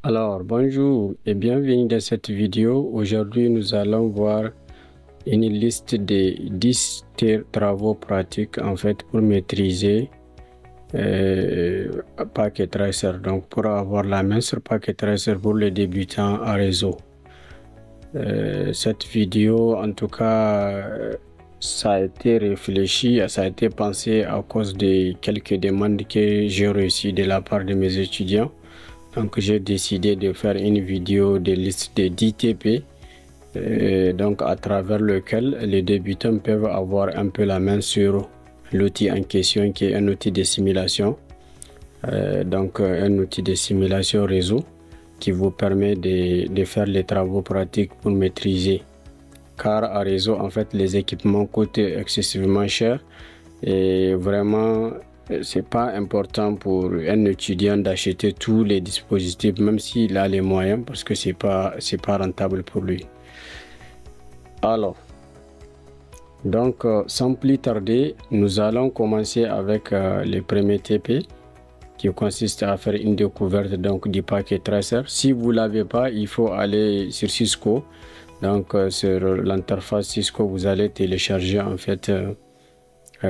Alors, bonjour et bienvenue dans cette vidéo. Aujourd'hui, nous allons voir une liste de 10 travaux pratiques en fait pour maîtriser Packet Tracer. Donc, pour avoir la main sur Packet Tracer pour les débutants en réseau. Cette vidéo, en tout cas, ça a été réfléchi, ça a été pensé à cause de quelques demandes que j'ai reçues de la part de mes étudiants. Donc j'ai décidé de faire une vidéo de liste de 10 TP, donc à travers lequel les débutants peuvent avoir un peu la main sur l'outil en question qui est un outil de simulation. Un outil de simulation réseau qui vous permet de faire les travaux pratiques pour maîtriser. Car à réseau, en fait, les équipements coûtent excessivement cher et vraiment c'est pas important pour un étudiant d'acheter tous les dispositifs même s'il a les moyens parce que c'est pas rentable pour lui. Alors donc sans plus tarder, nous allons commencer avec les premiers TP qui consiste à faire une découverte donc du Packet Tracer. Si vous l'avez pas, il faut aller sur Cisco. Donc sur l'interface Cisco, vous allez télécharger en fait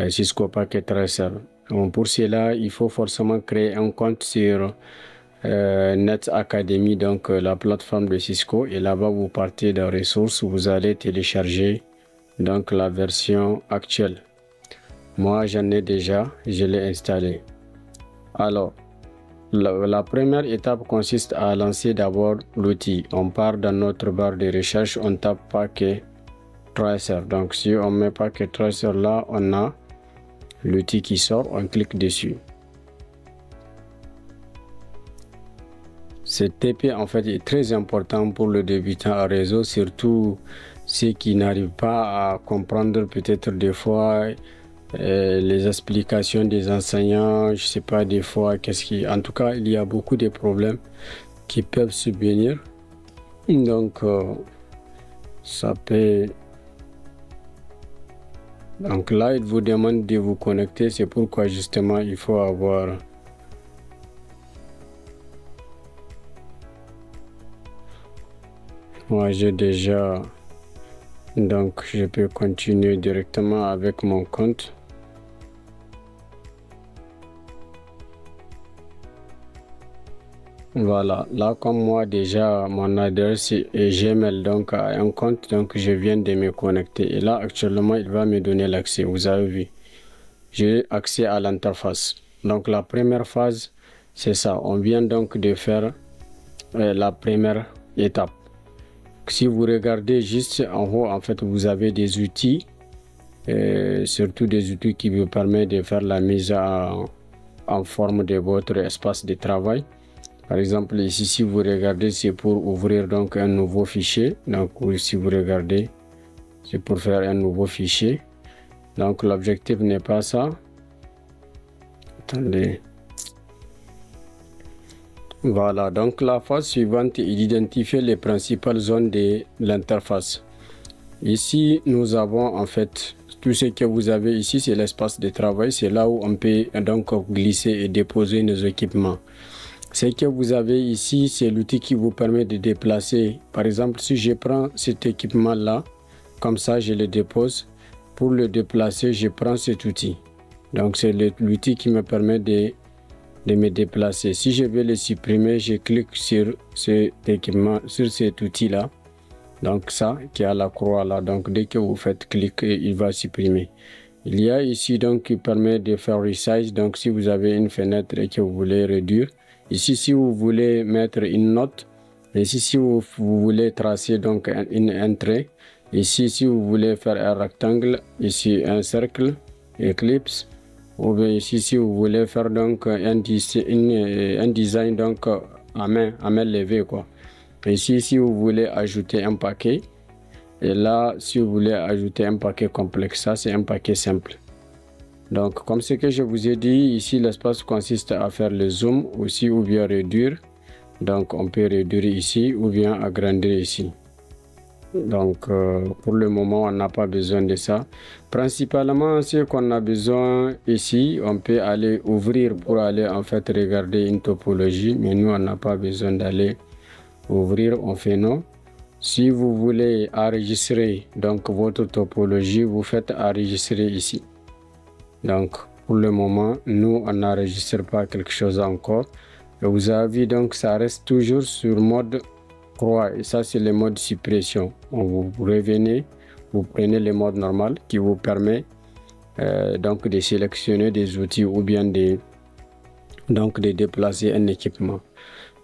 Cisco Packet Tracer. Donc, pour cela, il faut forcément créer un compte sur Net Academy, donc la plateforme de Cisco. Et là-bas, vous partez dans ressources, vous allez télécharger donc la version actuelle. Moi, j'en ai déjà, je l'ai installé. Alors, la première étape consiste à lancer d'abord l'outil. On part dans notre barre de recherche, on tape Packet Tracer. Donc, si on met Packet Tracer là, on a l'outil qui sort, on clique dessus. Ce TP en fait est très important pour le débutant en réseau, surtout ceux qui n'arrivent pas à comprendre peut-être des fois les explications des enseignants, je sais pas des fois en tout cas il y a beaucoup de problèmes qui peuvent subvenir. Donc ça peut. Donc là, il vous demande de vous connecter. C'est pourquoi justement, il faut avoir moi, j'ai déjà. Donc, je peux continuer directement avec mon compte. Voilà, là comme moi déjà mon adresse est Gmail, donc à un compte, donc je viens de me connecter et là actuellement il va me donner l'accès. Vous avez vu, j'ai accès à l'interface. Donc la première phase c'est ça, on vient donc de faire la première étape. Si vous regardez juste en haut, en fait vous avez des outils, surtout des outils qui vous permettent de faire la mise en forme de votre espace de travail. Par exemple, ici, si vous regardez, c'est pour ouvrir donc un nouveau fichier. Donc, si vous regardez, c'est pour faire un nouveau fichier. Donc, l'objectif n'est pas ça. Attendez. Voilà, donc la phase suivante est d'identifier les principales zones de l'interface. Ici, nous avons en fait tout ce que vous avez ici, c'est l'espace de travail. C'est là où on peut donc glisser et déposer nos équipements. Ce que vous avez ici, c'est l'outil qui vous permet de déplacer. Par exemple, si je prends cet équipement-là, comme ça, je le dépose. Pour le déplacer, je prends cet outil. Donc, c'est l'outil qui me permet de me déplacer. Si je veux le supprimer, je clique sur cet équipement, sur cet outil-là. Donc, ça, qui a la croix là. Donc, dès que vous faites clic, il va supprimer. Il y a ici, donc, qui permet de faire resize. Donc, si vous avez une fenêtre et que vous voulez réduire, ici, si vous voulez mettre une note, ici, si vous voulez tracer donc un trait, ici, si vous voulez faire un rectangle, ici, un cercle, ellipse, ou bien ici, si vous voulez faire donc un design donc à main levée, quoi. Ici, si vous voulez ajouter un paquet, et là, si vous voulez ajouter un paquet complexe, ça, c'est un paquet simple. Donc, comme ce que je vous ai dit, ici, l'espace consiste à faire le zoom aussi ou bien réduire. Donc, on peut réduire ici ou bien agrandir ici. Donc, pour le moment, on n'a pas besoin de ça. Principalement, ce qu'on a besoin ici, on peut aller ouvrir pour aller en fait regarder une topologie, mais nous, on n'a pas besoin d'aller ouvrir, on fait non. Si vous voulez enregistrer donc votre topologie, vous faites enregistrer ici. Donc, pour le moment, nous, on n'enregistre pas quelque chose encore. Et vous avez vu, donc, ça reste toujours sur mode croix. Et ça, c'est le mode suppression. Vous revenez, vous prenez le mode normal qui vous permet donc de sélectionner des outils ou bien de déplacer un équipement.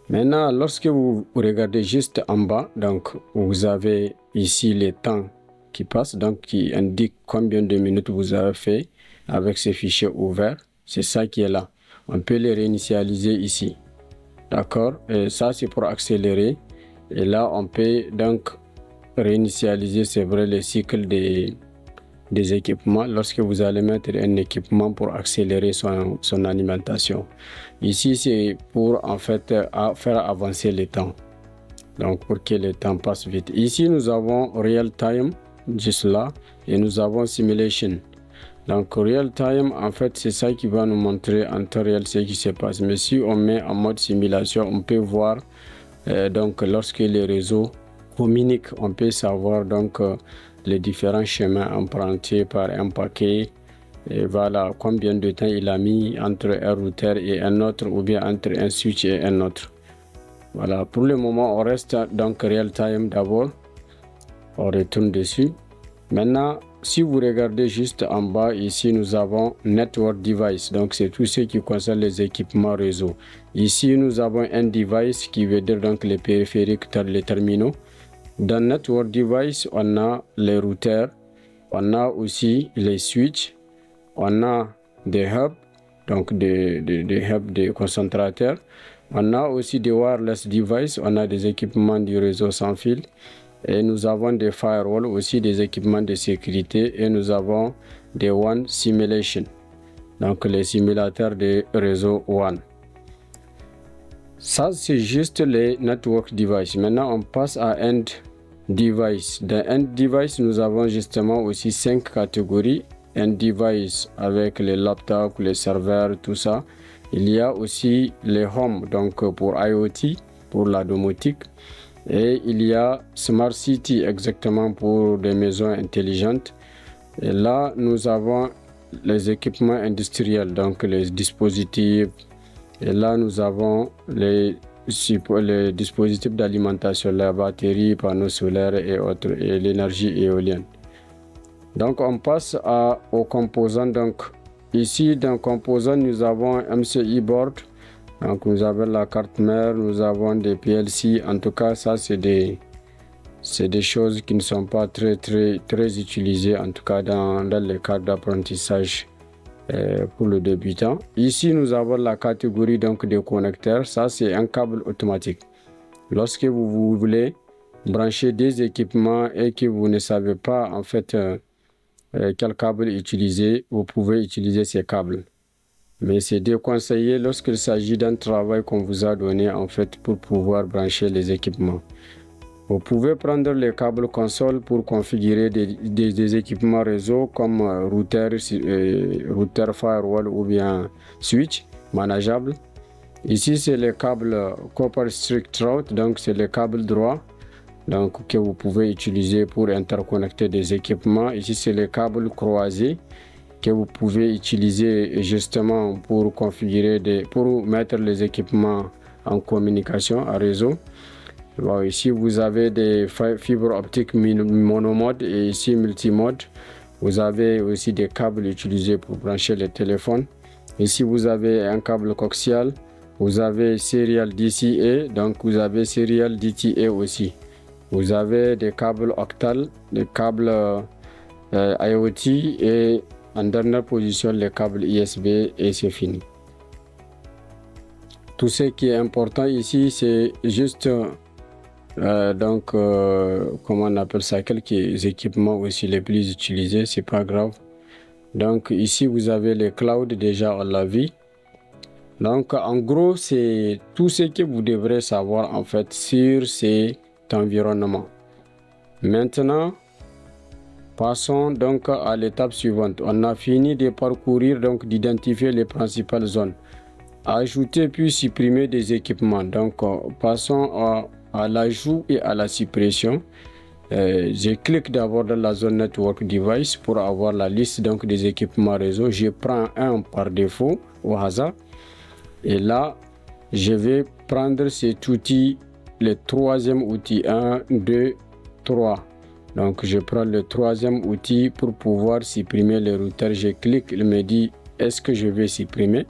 Maintenant, lorsque vous regardez juste en bas, donc vous avez ici les temps qui passent, donc qui indique combien de minutes vous avez fait avec ces fichiers ouverts. C'est ça qui est là. On peut les réinitialiser ici. D'accord? Et ça, c'est pour accélérer. Et là, on peut donc réinitialiser, c'est vrai, le cycle des équipements lorsque vous allez mettre un équipement pour accélérer son alimentation. Ici, c'est pour en fait faire avancer le temps. Donc, pour que le temps passe vite. Ici, nous avons Real Time, juste là, et nous avons Simulation. Donc, Real Time, en fait, c'est ça qui va nous montrer en temps réel ce qui se passe. Mais si on met en mode simulation, on peut voir, donc, lorsque les réseaux communiquent, on peut savoir, donc, les différents chemins empruntés par un paquet. Et voilà, combien de temps il a mis entre un routeur et un autre, ou bien entre un switch et un autre. Voilà, pour le moment, on reste donc real time d'abord. On retourne dessus. Maintenant, si vous regardez juste en bas, ici, nous avons Network Device. Donc, c'est tout ce qui concerne les équipements réseau. Ici, nous avons un device qui veut dire donc les périphériques, les terminaux. Dans Network Device, on a les routeurs, on a aussi les switches, on a des hubs, donc des hubs de concentrateurs. On a aussi des wireless devices, on a des équipements du réseau sans fil. Et nous avons des firewalls, aussi des équipements de sécurité. Et nous avons des WAN simulation, donc les simulateurs de réseau WAN. Ça, c'est juste les network devices. Maintenant, on passe à end device. Dans end device, nous avons justement aussi 5 catégories. End device avec les laptops, les serveurs, tout ça. Il y a aussi les home, donc pour IoT, pour la domotique. Et il y a Smart City, exactement pour des maisons intelligentes. Et là, nous avons les équipements industriels, donc les dispositifs. Et là, nous avons les dispositifs d'alimentation, la batterie, panneaux solaires et autres, et l'énergie éolienne. Donc, on passe aux composants. Donc, ici, dans composants, nous avons un MCI board. Donc, nous avons la carte mère, nous avons des PLC. En tout cas, ça, c'est des choses qui ne sont pas très utilisées, en tout cas dans le cadre d'apprentissage pour le débutant. Ici, nous avons la catégorie donc des connecteurs. Ça, c'est un câble automatique. Lorsque vous voulez brancher des équipements et que vous ne savez pas en fait quel câble utiliser, vous pouvez utiliser ces câbles. Mais c'est déconseillé lorsqu'il s'agit d'un travail qu'on vous a donné en fait pour pouvoir brancher les équipements. Vous pouvez prendre les câbles console pour configurer des équipements réseau comme routeur firewall ou bien switch manageable. Ici, c'est le câble Copper Strict Route, donc c'est le câble droit donc, que vous pouvez utiliser pour interconnecter des équipements. Ici, c'est le câble croisé que vous pouvez utiliser justement pour configurer pour mettre les équipements en communication à réseau. Bon, ici, vous avez des fibres optiques monomode et ici multimode. Vous avez aussi des câbles utilisés pour brancher les téléphones. Ici, vous avez un câble coaxial. Vous avez serial DCA, donc vous avez serial DTA aussi. Vous avez des câbles octal, des câbles IoT et en dernière position les câbles ISB et c'est fini. Tout ce qui est important ici, c'est juste comment on appelle ça, quelques équipements aussi les plus utilisés, c'est pas grave. Donc ici vous avez les clouds, déjà on l'a vu. Donc en gros c'est tout ce que vous devrez savoir en fait sur cet environnement. Maintenant, passons donc à l'étape suivante. On a fini de parcourir, donc d'identifier les principales zones. Ajouter puis supprimer des équipements. Donc, passons à l'ajout et à la suppression. Je clique d'abord dans la zone Network Device pour avoir la liste donc des équipements réseau. Je prends un par défaut au hasard. Et là, je vais prendre cet outil, le troisième outil, 1, 2, 3. Donc, je prends le troisième outil pour pouvoir supprimer le routeur. Je clique, il me dit, est-ce que je vais supprimer?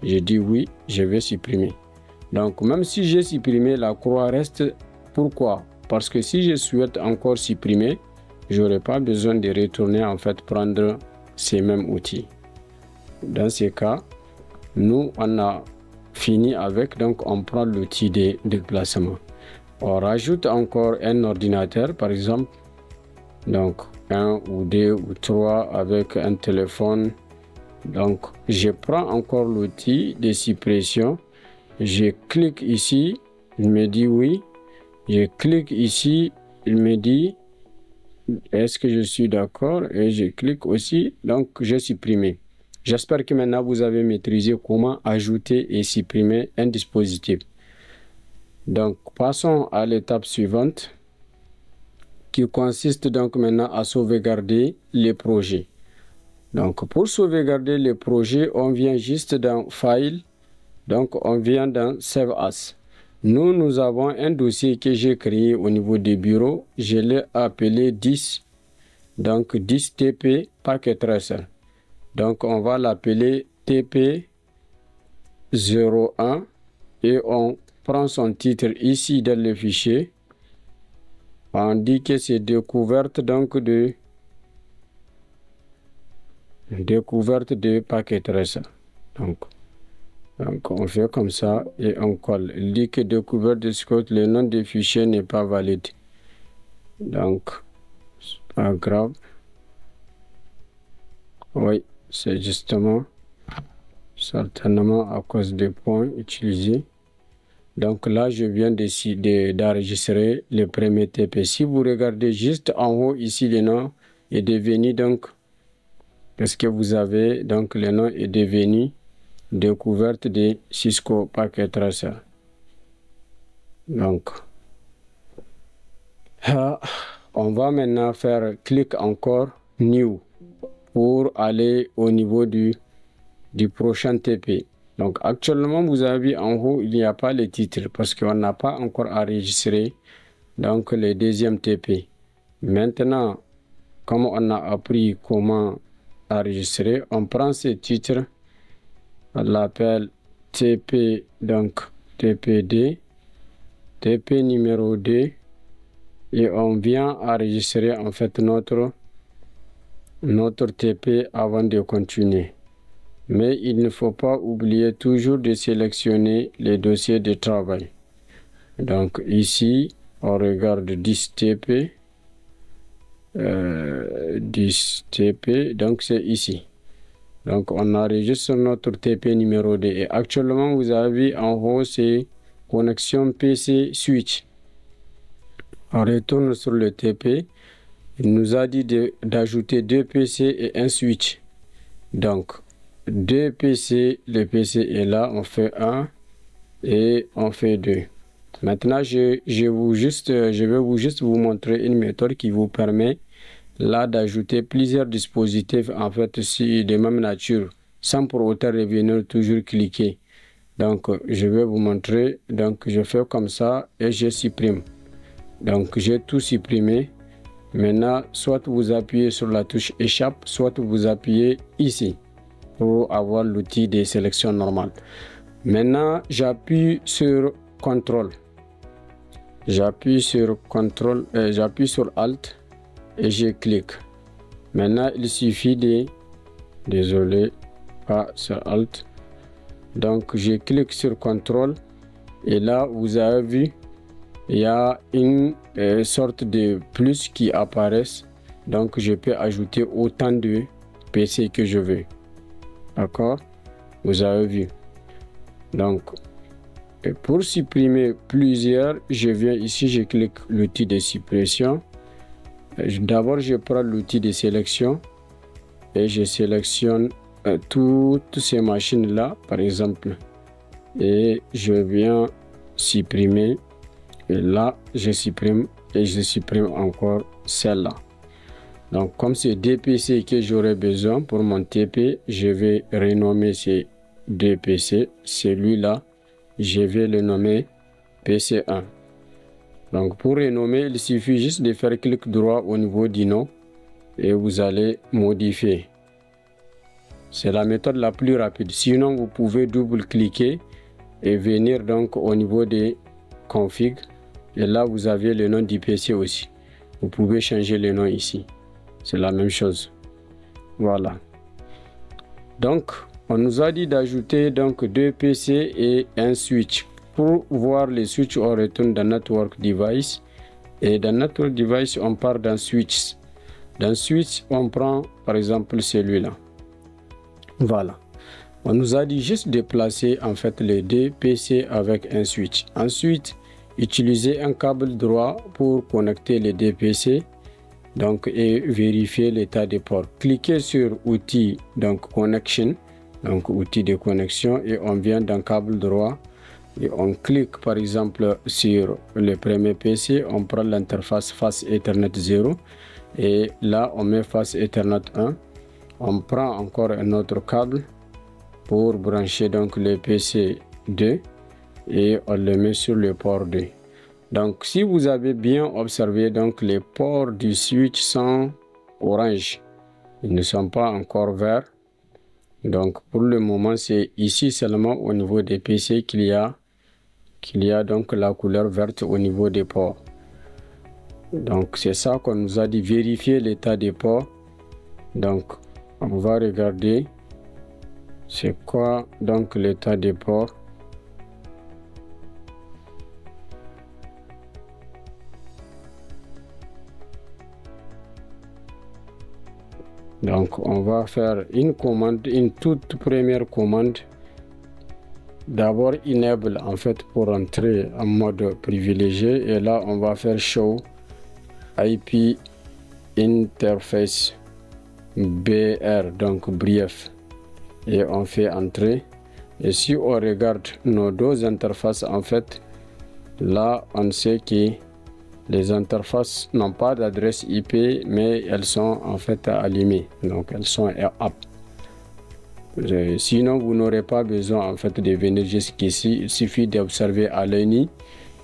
Je dis oui, je vais supprimer. Donc, même si j'ai supprimé, la croix reste. Pourquoi? Parce que si je souhaite encore supprimer, je n'aurai pas besoin de retourner en fait prendre ces mêmes outils. Dans ces cas, nous, on a fini avec, donc on prend l'outil de déplacement. On rajoute encore un ordinateur, par exemple. Donc, 1 ou 2 ou 3 avec un téléphone. Donc, je prends encore l'outil de suppression. Je clique ici, il me dit oui. Je clique ici, il me dit est-ce que je suis d'accord et je clique aussi, donc j'ai supprimé. J'espère que maintenant vous avez maîtrisé comment ajouter et supprimer un dispositif. Donc, passons à l'étape suivante qui consiste donc maintenant à sauvegarder les projets. Donc, pour sauvegarder les projets, on vient juste dans File, donc on vient dans Save As. Nous avons un dossier que j'ai créé au niveau des bureaux. Je l'ai appelé 10, donc 10 TP Packet Tracer. Donc, on va l'appeler TP01 et on prend son titre ici dans le fichier. On dit que c'est découverte de Packet Tracer. Donc, on fait comme ça et on colle. Il dit que découverte de Scott, le nom du fichier n'est pas valide. Donc, c'est pas grave. Oui, c'est justement certainement à cause des points utilisés. Donc là, je viens d'enregistrer le premier TP. Si vous regardez juste en haut ici, le nom est devenu donc, qu'est-ce que vous avez? Donc le nom est devenu découverte de Cisco Packet Tracer. Donc, on va maintenant faire clic encore New pour aller au niveau du prochain TP. Donc actuellement, vous avez en haut, il n'y a pas le titre parce qu'on n'a pas encore enregistré donc le deuxième TP. Maintenant, comme on a appris comment enregistrer, on prend ce titre, on l'appelle TP, donc TPD, TP numéro 2, et on vient enregistrer en fait notre TP avant de continuer. Mais il ne faut pas oublier toujours de sélectionner les dossiers de travail. Donc ici, on regarde 10 TP. 10 TP, donc c'est ici. Donc on enregistre notre TP numéro 2. Et actuellement, vous avez en haut, c'est connexion PC switch. On retourne sur le TP. Il nous a dit d'ajouter 2 PC et un switch. Donc, 2 PC, le PC est là, on fait 1 et on fait 2. Maintenant, je vais juste vous montrer une méthode qui vous permet là d'ajouter plusieurs dispositifs en fait de même nature sans pour autant revenir toujours cliquer. Donc, je vais vous montrer. Donc, je fais comme ça et je supprime. Donc, j'ai tout supprimé. Maintenant, soit vous appuyez sur la touche échappe, soit vous appuyez ici pour avoir l'outil de sélection normale. Maintenant, j'appuie sur CTRL. J'appuie sur Alt et je clique. Maintenant, il suffit désolé, pas sur Alt. Donc, je clique sur CTRL et là, vous avez vu, il y a une sorte de plus qui apparaissent. Donc, je peux ajouter autant de PC que je veux. D'accord? Vous avez vu. Donc, pour supprimer plusieurs, je viens ici, je clique l'outil de suppression. D'abord, je prends l'outil de sélection et je sélectionne toutes ces machines-là, par exemple, et je viens supprimer. Et là, je supprime et je supprime encore celle-là. Donc, comme c'est deux PC que j'aurai besoin pour mon TP, je vais renommer ces deux PC. Celui-là, je vais le nommer PC1. Donc, pour renommer, il suffit juste de faire clic droit au niveau du nom et vous allez modifier. C'est la méthode la plus rapide. Sinon, vous pouvez double-cliquer et venir donc au niveau des configs. Et là, vous avez le nom du PC aussi. Vous pouvez changer le nom ici. C'est la même chose. Voilà. Donc, on nous a dit d'ajouter donc deux PC et un switch. Pour voir les switches, on retourne dans Network Device. Et dans Network Device, on part dans Switch. Dans Switch, on prend par exemple celui-là. Voilà. On nous a dit juste de placer en fait les deux PC avec un switch. Ensuite, utilisez un câble droit pour connecter les deux PC. Donc, et vérifier l'état des ports. Cliquez sur outil, donc connection, donc outil de connexion, et on vient dans câble droit et on clique par exemple sur le premier PC, on prend l'interface face Ethernet 0 et là on met face Ethernet 1. On prend encore un autre câble pour brancher donc le PC 2 et on le met sur le port 2. Donc, si vous avez bien observé, donc les ports du switch sont orange. Ils ne sont pas encore verts. Donc, pour le moment, c'est ici seulement au niveau des PC qu'il y a donc la couleur verte au niveau des ports. Donc, c'est ça qu'on nous a dit, vérifier l'état des ports. Donc, on va regarder c'est quoi donc l'état des ports. Donc, on va faire une commande, une toute première commande. D'abord, enable en fait pour entrer en mode privilégié. Et là, on va faire show IP interface BR, donc brief. Et on fait entrer. Et si on regarde nos deux interfaces, en fait, là, on sait que les interfaces n'ont pas d'adresse IP, mais elles sont en fait allumées. Donc, elles sont up. Sinon, vous n'aurez pas besoin en fait de venir jusqu'ici. Il suffit d'observer à l'œil nu.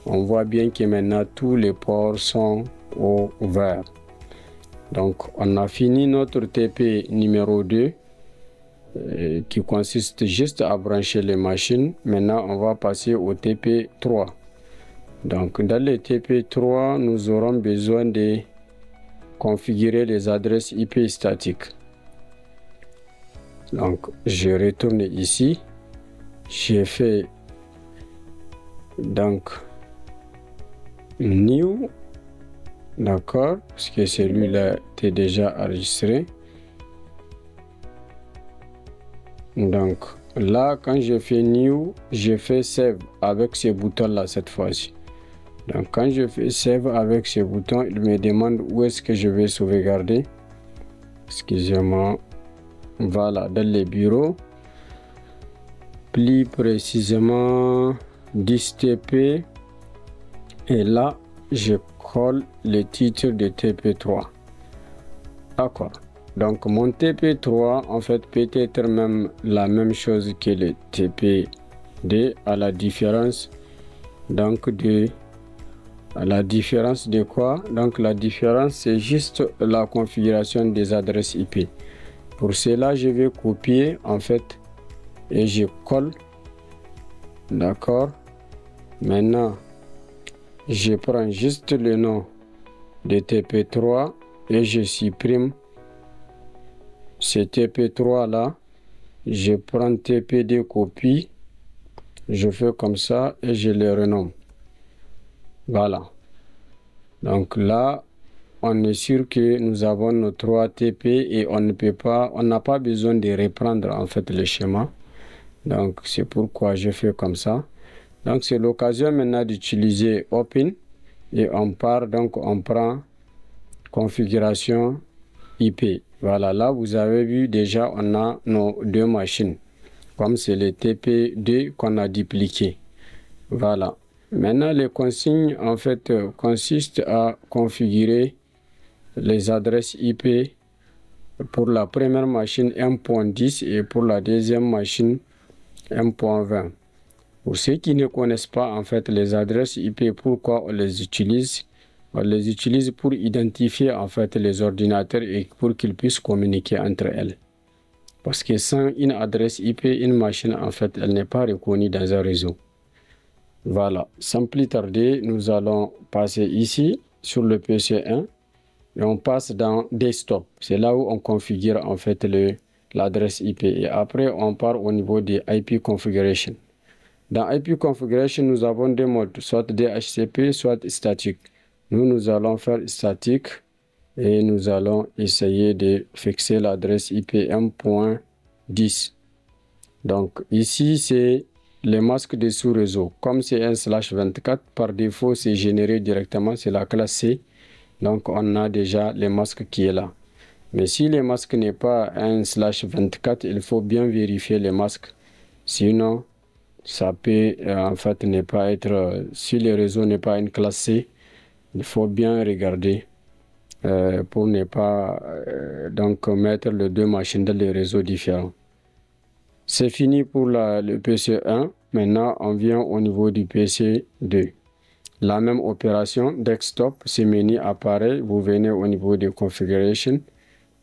On voit bien que maintenant tous les ports sont au vert. Donc, on a fini notre TP numéro 2 qui consiste juste à brancher les machines. Maintenant, on va passer au TP 3. Donc, dans le TP3, nous aurons besoin de configurer les adresses IP statiques. Donc, je retourne ici. J'ai fait donc new, d'accord, parce que celui-là était déjà enregistré. Donc, là, quand je fais new, je fais save avec ce bouton-là cette fois-ci. Donc, quand je fais save avec ce bouton, il me demande où est-ce que je vais sauvegarder. Excusez-moi. Voilà, dans les bureaux. Plus précisément, 10TP. Et là, je colle le titre de TP3. D'accord. Donc, mon TP3, en fait, peut être même la même chose que le TP2 à la différence. Donc, la différence de quoi? Donc la différence c'est juste la configuration des adresses IP. Pour cela, je vais copier en fait et je colle. D'accord. Maintenant, je prends juste le nom de TP3 et je supprime ce TP3 là. Je prends TP2 copie. Je fais comme ça et je le renomme. Voilà. Donc là, on est sûr que nous avons nos 3 TP et on n'a pas besoin de reprendre en fait le schéma. Donc c'est pourquoi je fais comme ça. Donc c'est l'occasion maintenant d'utiliser Open et on part, donc on prend configuration IP. Voilà, là vous avez vu déjà on a nos deux machines. Comme c'est le TP2 qu'on a dupliqué. Voilà. Maintenant, les consignes, en fait, consistent à configurer les adresses IP pour la première machine 1.10 et pour la deuxième machine 1.20. Pour ceux qui ne connaissent pas, en fait, les adresses IP, pourquoi on les utilise? On les utilise pour identifier, en fait, les ordinateurs et pour qu'ils puissent communiquer entre elles. Parce que sans une adresse IP, une machine, en fait, elle n'est pas reconnue dans un réseau. Voilà, sans plus tarder, nous allons passer ici sur le PC1 et on passe dans Desktop. C'est là où on configure en fait l'adresse IP. Et après, on part au niveau des IP Configuration. Dans IP Configuration, nous avons deux modes, soit DHCP, soit statique. Nous allons faire statique et nous allons essayer de fixer l'adresse IP 1.10. Donc ici, c'est les masques de sous-réseau. Comme c'est un /24, par défaut, c'est généré directement, c'est la classe C. Donc on a déjà les masques qui est là. Mais si le masque n'est pas un /24, il faut bien vérifier les masques. Sinon, ça peut en fait ne pas être, si le réseau n'est pas une classe C, il faut bien regarder pour ne pas donc mettre les deux machines dans les réseaux différents. C'est fini pour le PC1. Maintenant, on vient au niveau du PC2. La même opération, desktop, ce menu apparaît. Vous venez au niveau de configuration.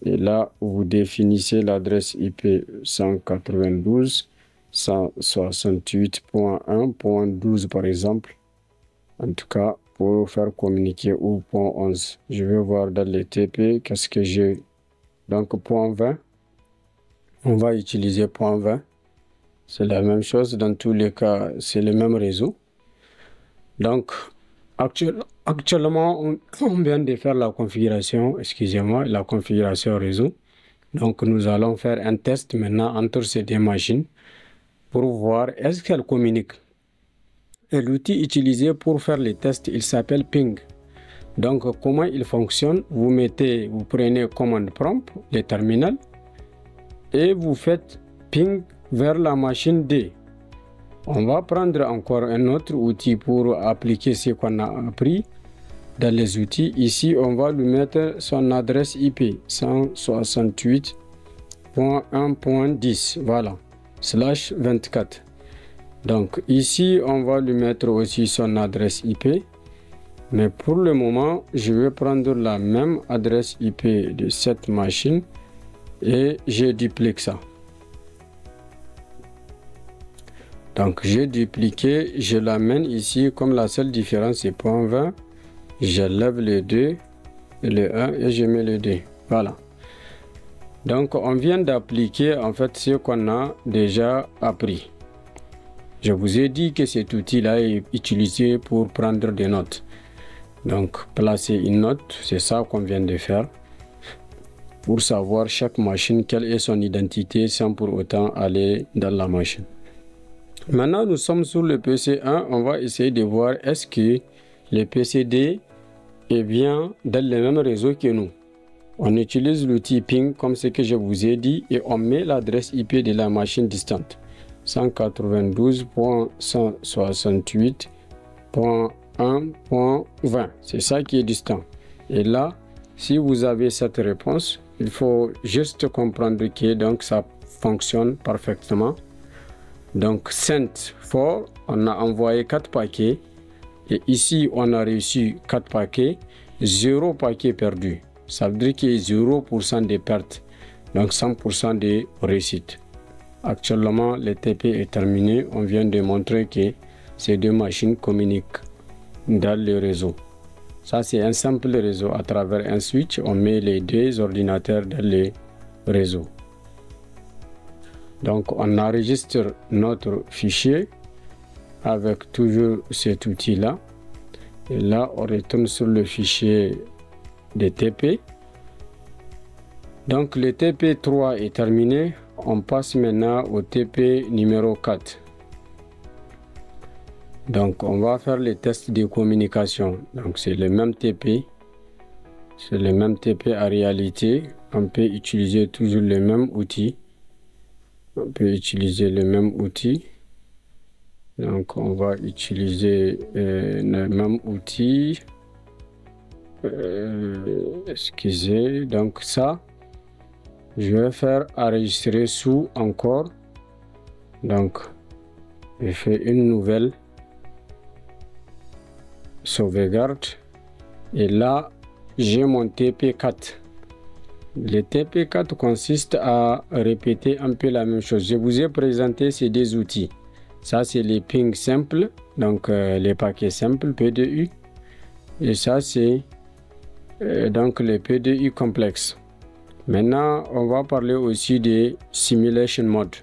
Et là, vous définissez l'adresse IP 192.168.1.12 par exemple. En tout cas, pour faire communiquer ou .11. Je vais voir dans les TP, qu'est-ce que j'ai. Donc, .20. On va utiliser .20. C'est la même chose. Dans tous les cas, c'est le même réseau. Donc, actuellement, on vient de faire la configuration, excusez-moi, la configuration réseau. Donc, nous allons faire un test maintenant entre ces deux machines pour voir est-ce qu'elles communiquent. Et l'outil utilisé pour faire les tests, il s'appelle Ping. Donc, comment il fonctionne? Vous prenez commande prompt, le terminal, et vous faites ping vers la machine D. On va prendre encore un autre outil pour appliquer ce qu'on a appris dans les outils. Ici, on va lui mettre son adresse IP 168.1.10, voilà, /24. Donc ici, on va lui mettre aussi son adresse IP. Mais pour le moment, je vais prendre la même adresse IP de cette machine et je duplique ça. Donc j'ai dupliqué, je l'amène ici, comme la seule différence c'est .20, j'enlève le 2 et le 1 et je mets le 2. Voilà. Donc on vient d'appliquer en fait ce qu'on a déjà appris. Je vous ai dit que cet outil-là est utilisé pour prendre des notes. Donc placer une note, c'est ça qu'on vient de faire. Pour savoir chaque machine, quelle est son identité sans pour autant aller dans la machine. Maintenant, nous sommes sur le PC1. On va essayer de voir est-ce que le PCD est bien dans le même réseau que nous. On utilise l'outil ping comme ce que je vous ai dit et on met l'adresse IP de la machine distante. 192.168.1.20. C'est ça qui est distant. Et là, si vous avez cette réponse, il faut juste comprendre que donc ça fonctionne parfaitement. Donc, sent for, on a envoyé 4 paquets. Et ici, on a reçu 4 paquets, 0 paquet perdu. Ça veut dire qu'il y a 0% de pertes, donc 100% de réussite. Actuellement, le TP est terminé. On vient de montrer que ces deux machines communiquent dans le réseau. Ça, c'est un simple réseau. À travers un switch, on met les deux ordinateurs dans le réseau. Donc, on enregistre notre fichier avec toujours cet outil-là. Et là, on retourne sur le fichier de TP. Donc, le TP3 est terminé. On passe maintenant au TP numéro 4. Donc, on va faire les tests de communication. Donc, c'est le même TP. C'est le même TP en réalité. On peut utiliser toujours le même outil. On peut utiliser le même outil. Donc, on va utiliser le même outil. Excusez. Donc, ça, je vais faire enregistrer sous encore. Donc, je fais une nouvelle sauvegarde. Et là, j'ai mon TP4. Le TP4 consiste à répéter un peu la même chose. Je vous ai présenté ces deux outils. Ça, c'est les pings simples, donc les paquets simples PDU. Et ça, c'est donc les PDU complexes. Maintenant, on va parler aussi des simulation mode.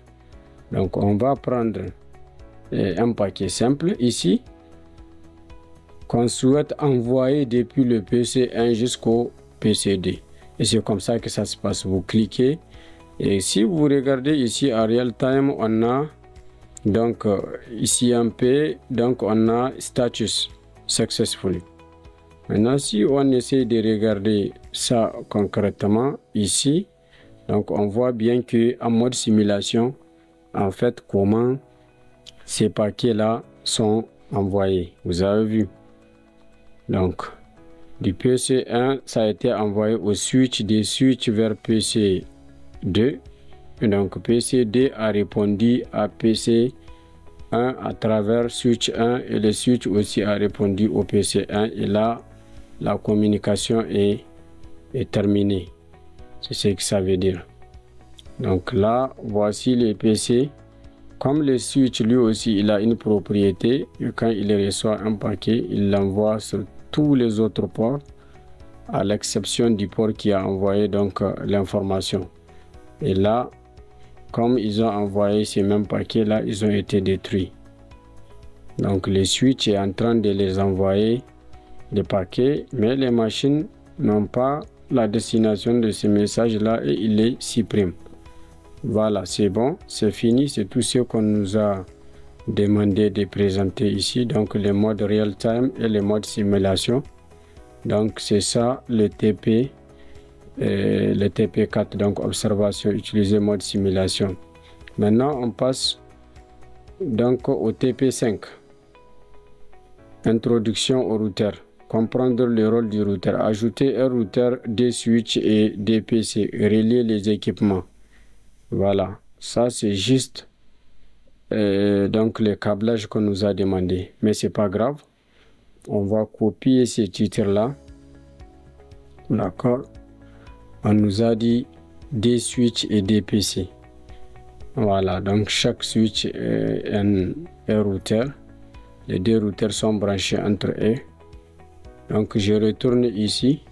Donc, on va prendre un paquet simple ici qu'on souhaite envoyer depuis le PC1 jusqu'au PC2. Et c'est comme ça que ça se passe. Vous cliquez et si vous regardez ici en real time, on a donc ici un P, donc on a status successful. Maintenant, si on essaie de regarder ça concrètement ici, donc on voit bien que en mode simulation, en fait, comment ces paquets-là sont envoyés. Vous avez vu. Donc, du PC1, ça a été envoyé au switch, des switches vers PC2. Donc, PC2 a répondu à PC1 à travers switch 1 et le switch aussi a répondu au PC1. Et là, la communication est terminée. C'est ce que ça veut dire. Donc là, voici les PC. Comme le switch, lui aussi, il a une propriété. Et quand il reçoit un paquet, il l'envoie sur tous les autres ports, à l'exception du port qui a envoyé donc l'information. Et là, comme ils ont envoyé ces mêmes paquets-là, ils ont été détruits. Donc le switch est en train de les envoyer des paquets, mais les machines n'ont pas la destination de ces messages-là et ils les suppriment. Voilà, c'est bon, c'est fini, c'est tout ce qu'on nous a demandé de présenter ici. Donc le mode real time et le mode simulation. Donc c'est ça le TP, le TP4, donc observation, utiliser mode simulation. Maintenant on passe donc au TP5. Introduction au routeur. Comprendre le rôle du routeur. Ajouter un routeur, des switches et des PC. Relier les équipements. Voilà, ça c'est juste donc le câblage qu'on nous a demandé. Mais c'est pas grave. On va copier ces titres-là. D'accord. On nous a dit des switches et des PC. Voilà, donc chaque switch est un routeur. Les deux routeurs sont branchés entre eux. Donc je retourne ici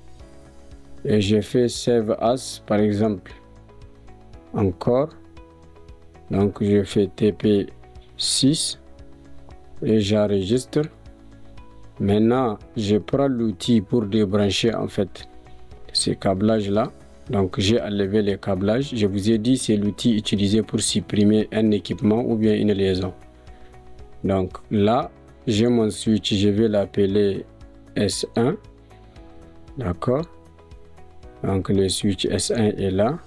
et je fais Save As par exemple. Encore. Donc je fais TP6 et j'enregistre. Maintenant, je prends l'outil pour débrancher en fait ces câblages-là. Donc j'ai enlevé les câblages. Je vous ai dit c'est l'outil utilisé pour supprimer un équipement ou bien une liaison. Donc là, j'ai mon switch, je vais l'appeler S1. D'accord. Donc le switch S1 est là.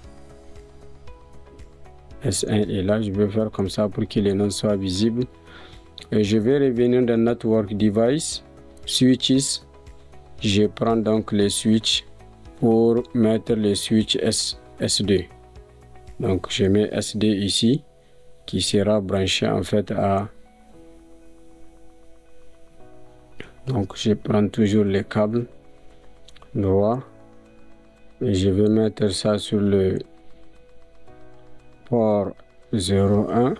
S1 est là. Je vais faire comme ça pour que les noms soient visibles. Et je vais revenir dans Network Device, Switches. Je prends donc le switch pour mettre le switch S2. Donc je mets SD ici qui sera branché en fait à... Donc je prends toujours les câbles droit et je vais mettre ça sur le port 01.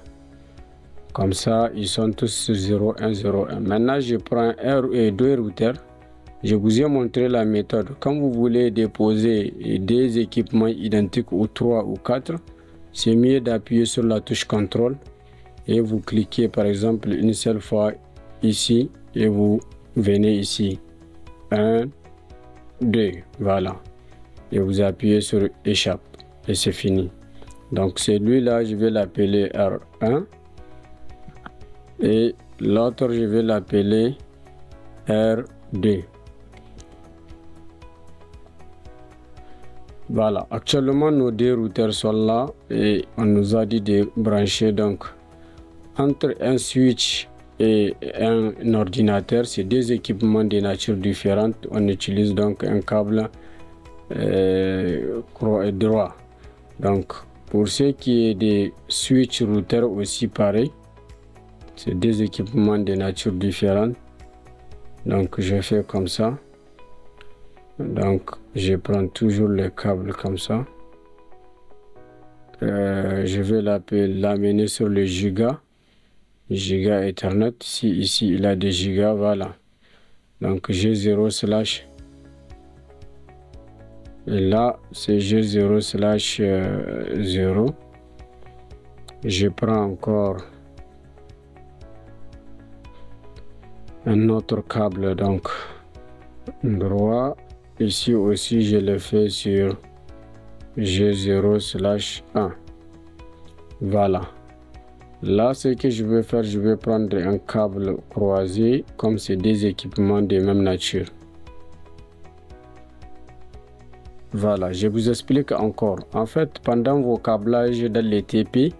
Comme ça, ils sont tous sur 0101. Maintenant, je prends deux routeurs. Je vous ai montré la méthode. Quand vous voulez déposer des équipements identiques ou 3 ou 4, c'est mieux d'appuyer sur la touche contrôle et vous cliquez par exemple une seule fois ici et vous venez ici. 1, 2, voilà. Et vous appuyez sur échappe et c'est fini. Donc celui-là, je vais l'appeler R1 et l'autre, je vais l'appeler R2. Voilà, actuellement nos deux routeurs sont là et on nous a dit de brancher donc entre un switch et un ordinateur, c'est deux équipements de nature différente. On utilise donc un câble droit. Donc pour ce qui est des switch routeurs aussi pareil, c'est deux équipements de nature différente. Donc je fais comme ça. Donc je prends toujours le câble comme ça. Je vais l'amener sur le giga Ethernet. Si ici il a des gigas, voilà. Donc G0 slash. Et là c'est G0 slash 0. Je prends encore un autre câble donc droit. Ici aussi je le fais sur G0 slash 1. Voilà. Là, ce que je vais faire, je vais prendre un câble croisé, comme c'est des équipements de même nature. Voilà, je vous explique encore. En fait, pendant vos câblages dans les TP,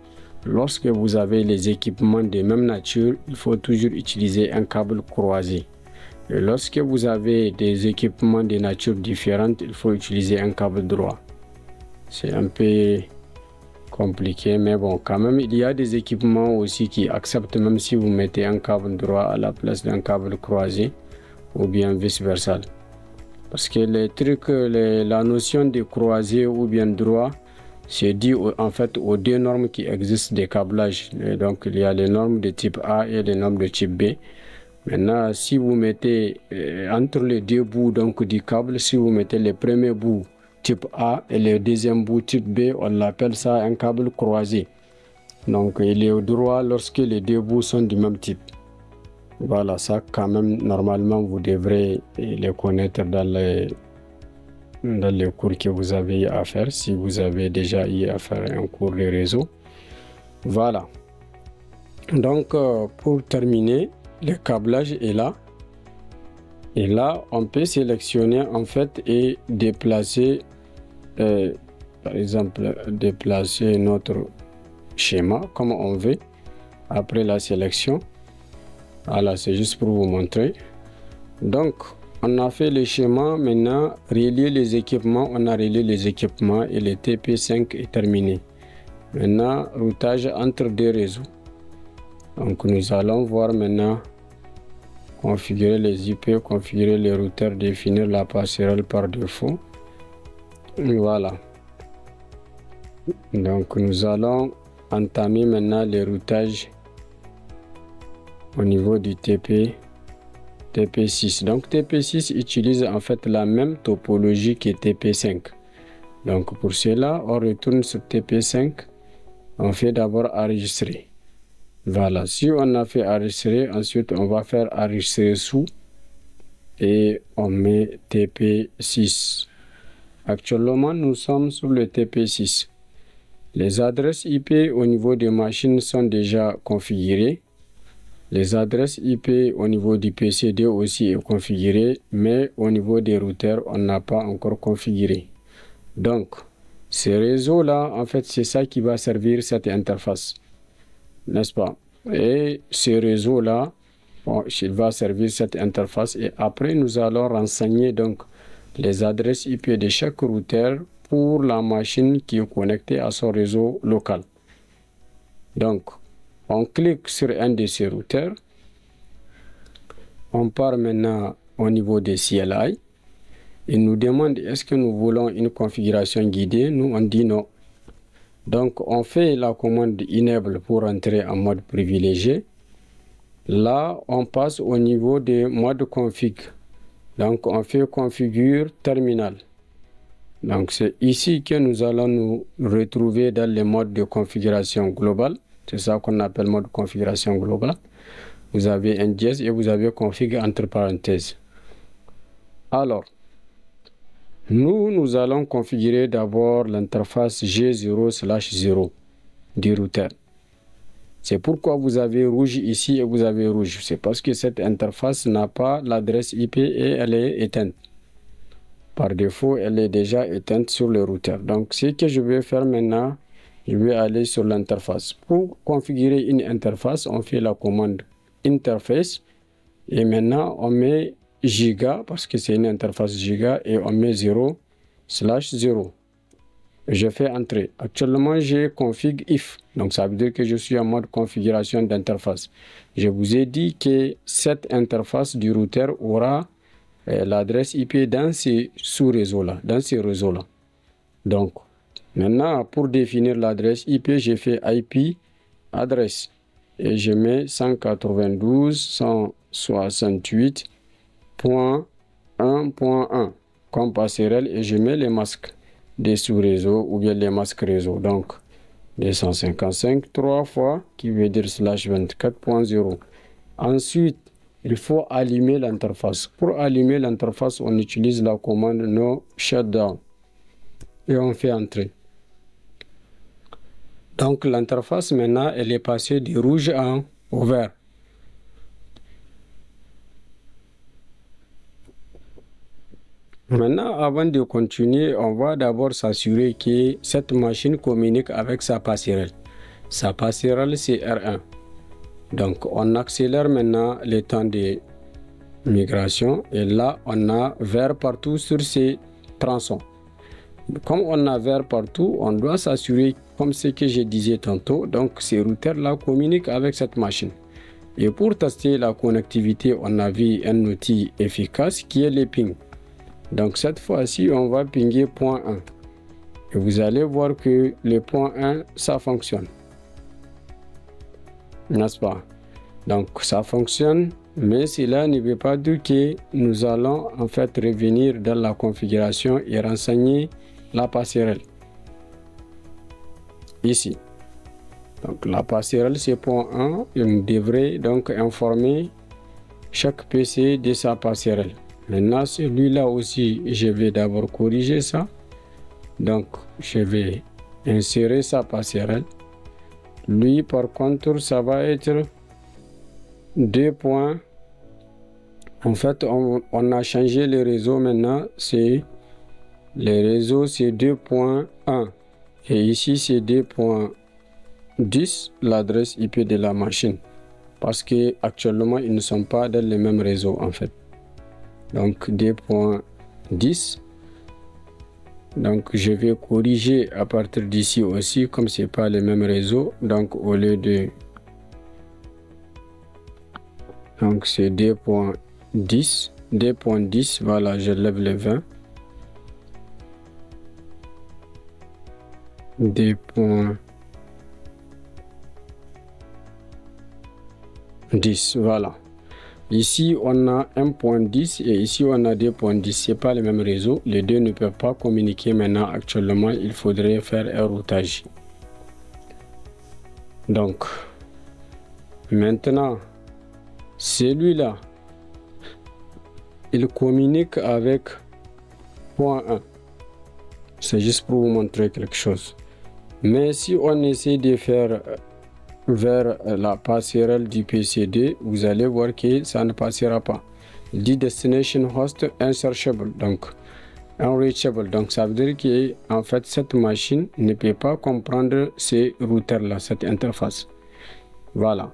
lorsque vous avez les équipements de même nature, il faut toujours utiliser un câble croisé. Et lorsque vous avez des équipements de nature différente, il faut utiliser un câble droit. C'est un peu compliqué, mais bon, quand même, il y a des équipements aussi qui acceptent même si vous mettez un câble droit à la place d'un câble croisé ou bien vice-versa. Parce que les trucs, la notion de croisé ou bien droit, c'est dû en fait aux deux normes qui existent des câblages. Et donc, il y a les normes de type A et les normes de type B. Maintenant, si vous mettez entre les deux bouts donc, du câble, si vous mettez le premier bout type A et le deuxième bout type B, on appelle ça un câble croisé. Donc il est au droit lorsque les deux bouts sont du même type. Voilà, ça quand même normalement vous devrez les connaître dans les cours que vous avez à faire, si vous avez déjà eu à faire un cours de réseau. Voilà. Donc pour terminer, le câblage est là. Et là, on peut sélectionner en fait et déplacer par exemple, déplacer notre schéma comme on veut après la sélection. Voilà, c'est juste pour vous montrer. Donc, on a fait le schéma. Maintenant, relier les équipements. On a relié les équipements et le TP5 est terminé. Maintenant, routage entre deux réseaux. Donc, nous allons voir maintenant configurer les IP, configurer les routeurs, définir la passerelle par défaut. Voilà. Donc nous allons entamer maintenant les routages au niveau du TP6. Donc TP6 utilise en fait la même topologie que TP5. Donc pour cela, on retourne sur TP5. On fait d'abord enregistrer. Voilà, si on a fait enregistrer, ensuite on va faire enregistrer sous et on met TP6. Actuellement, nous sommes sur le TP6. Les adresses IP au niveau des machines sont déjà configurées. Les adresses IP au niveau du PCD aussi est configuré, mais au niveau des routeurs, on n'a pas encore configuré. Donc, ces réseaux-là, en fait, c'est ça qui va servir cette interface, n'est-ce pas? Et ce réseau-là, bon, il va servir cette interface et après, nous allons renseigner donc les adresses IP de chaque routeur pour la machine qui est connectée à son réseau local. Donc, on clique sur un de ces routeurs. On part maintenant au niveau des CLI. Il nous demande est-ce que nous voulons une configuration guidée. Nous, on dit non. Donc, on fait la commande enable pour entrer en mode privilégié. Là, on passe au niveau des modes config. Donc, on fait configure terminal. Donc, c'est ici que nous allons nous retrouver dans les modes de configuration globale. C'est ça qu'on appelle mode configuration globale. Vous avez un dièse et vous avez config entre parenthèses. Alors, nous allons configurer d'abord l'interface G0/0 du routeur. C'est pourquoi vous avez rouge ici et vous avez rouge. C'est parce que cette interface n'a pas l'adresse IP et elle est éteinte. Par défaut, elle est déjà éteinte sur le routeur. Donc, ce que je vais faire maintenant, je vais aller sur l'interface. Pour configurer une interface, on fait la commande interface et maintenant on met giga parce que c'est une interface giga et on met 0/0. Je fais entrer. Actuellement, j'ai config if. Donc, ça veut dire que je suis en mode configuration d'interface. Je vous ai dit que cette interface du routeur aura l'adresse IP dans ces sous-réseaux-là, dans ces réseaux-là. Donc, maintenant, pour définir l'adresse IP, j'ai fait IP adresse et je mets 192.168.1.1 comme passerelle et je mets les masques des sous-réseaux ou bien les masques réseau. Donc, 255 3 fois qui veut dire /24.0. Ensuite, il faut allumer l'interface. Pour allumer l'interface, on utilise la commande no shutdown et on fait entrer. Donc l'interface maintenant, elle est passée du rouge au vert. Maintenant, avant de continuer, on va d'abord s'assurer que cette machine communique avec sa passerelle. Sa passerelle, c'est R1. Donc, on accélère maintenant le temps de migration et là, on a vert partout sur ces tronçons. Comme on a vert partout, on doit s'assurer, comme ce que je disais tantôt, donc ces routeurs-là communiquent avec cette machine. Et pour tester la connectivité, on a vu un outil efficace qui est le ping. Donc cette fois-ci, on va pinguer point 1. Et vous allez voir que le point 1, ça fonctionne. N'est-ce pas? Donc ça fonctionne, mais cela ne veut pas dire que nous allons en fait revenir dans la configuration et renseigner la passerelle. Ici. Donc la passerelle c'est point 1 et on devrait donc informer chaque PC de sa passerelle. Maintenant celui-là aussi je vais d'abord corriger ça. Donc je vais insérer sa passerelle. Lui par contre ça va être 2 points. En fait on a changé les réseaux maintenant. Les réseaux c'est 2.1 et ici c'est 2.10 l'adresse IP de la machine parce que actuellement ils ne sont pas dans le même réseau en fait. Donc 2.10. Donc je vais corriger à partir d'ici aussi comme c'est pas le même réseau. Donc au lieu de donc c'est 2.10, voilà, je lève le 20. 2.10, voilà. Ici on a 1.10 et ici on a 2.10. C'est pas le même réseau. Les deux ne peuvent pas communiquer maintenant. Actuellement, il faudrait faire un routage. Donc maintenant, celui-là, il communique avec point 1. C'est juste pour vous montrer quelque chose. Mais si on essaie de faire vers la passerelle du PCD, vous allez voir que ça ne passera pas. Il dit destination host unsearchable, donc unreachable. Donc ça veut dire que en fait cette machine ne peut pas comprendre ces routeurs là, cette interface. Voilà.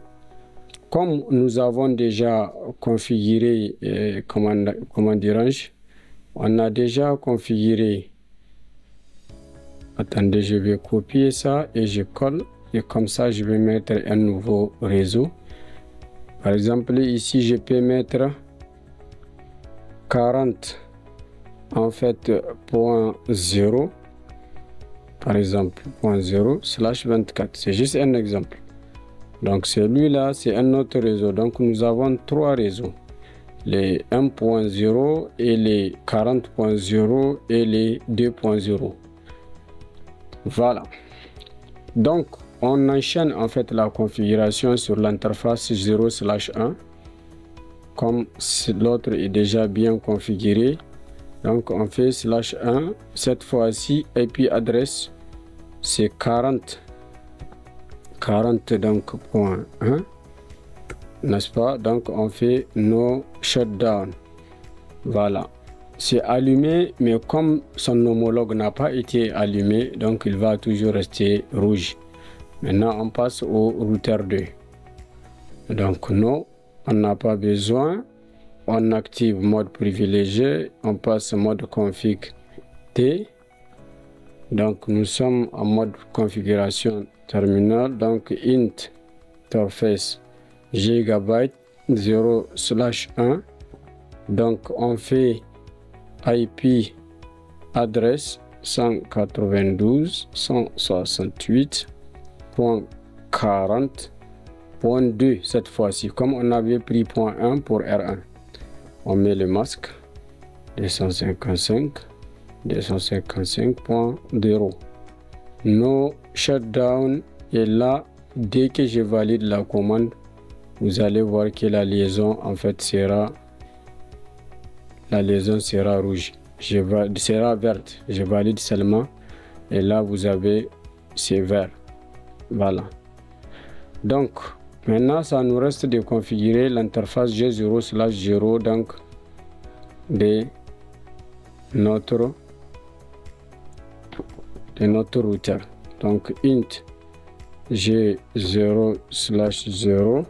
Comme nous avons déjà configuré, comment dirais-je, on a déjà configuré. Attendez, je vais copier ça et je colle. Et comme ça, je vais mettre un nouveau réseau. Par exemple, ici, je peux mettre 40, en fait, point 0. Par exemple, point 0/24. C'est juste un exemple. Donc, celui-là, c'est un autre réseau. Donc, nous avons trois réseaux. Les 1.0 et les 40.0 et les 2.0. Voilà. Donc, on enchaîne en fait la configuration sur l'interface 0/1. Comme l'autre est déjà bien configuré, donc on fait /1. Cette fois-ci, IP adresse, c'est 40 donc point 1, n'est-ce pas? Donc on fait no shutdown. Voilà. c'est allumé, mais comme son homologue n'a pas été allumé, donc il va toujours rester rouge. Maintenant, on passe au routeur 2. Donc non, on n'a pas besoin. On active mode privilégié, on passe mode config T. Donc nous sommes en mode configuration terminal. Donc int interface gigabyte 0/1. Donc on fait IP adresse 192.168.40.2 cette fois-ci, comme on avait pris point 1 pour R1. On met le masque 255.255.0. No shutdown est là. Dès que je valide la commande, vous allez voir que la liaison en fait sera rouge. Sera verte. Je valide seulement et là vous avez c'est vert. Voilà. Donc maintenant ça nous reste de configurer l'interface G0/0 donc de notre routeur. Donc int G0/0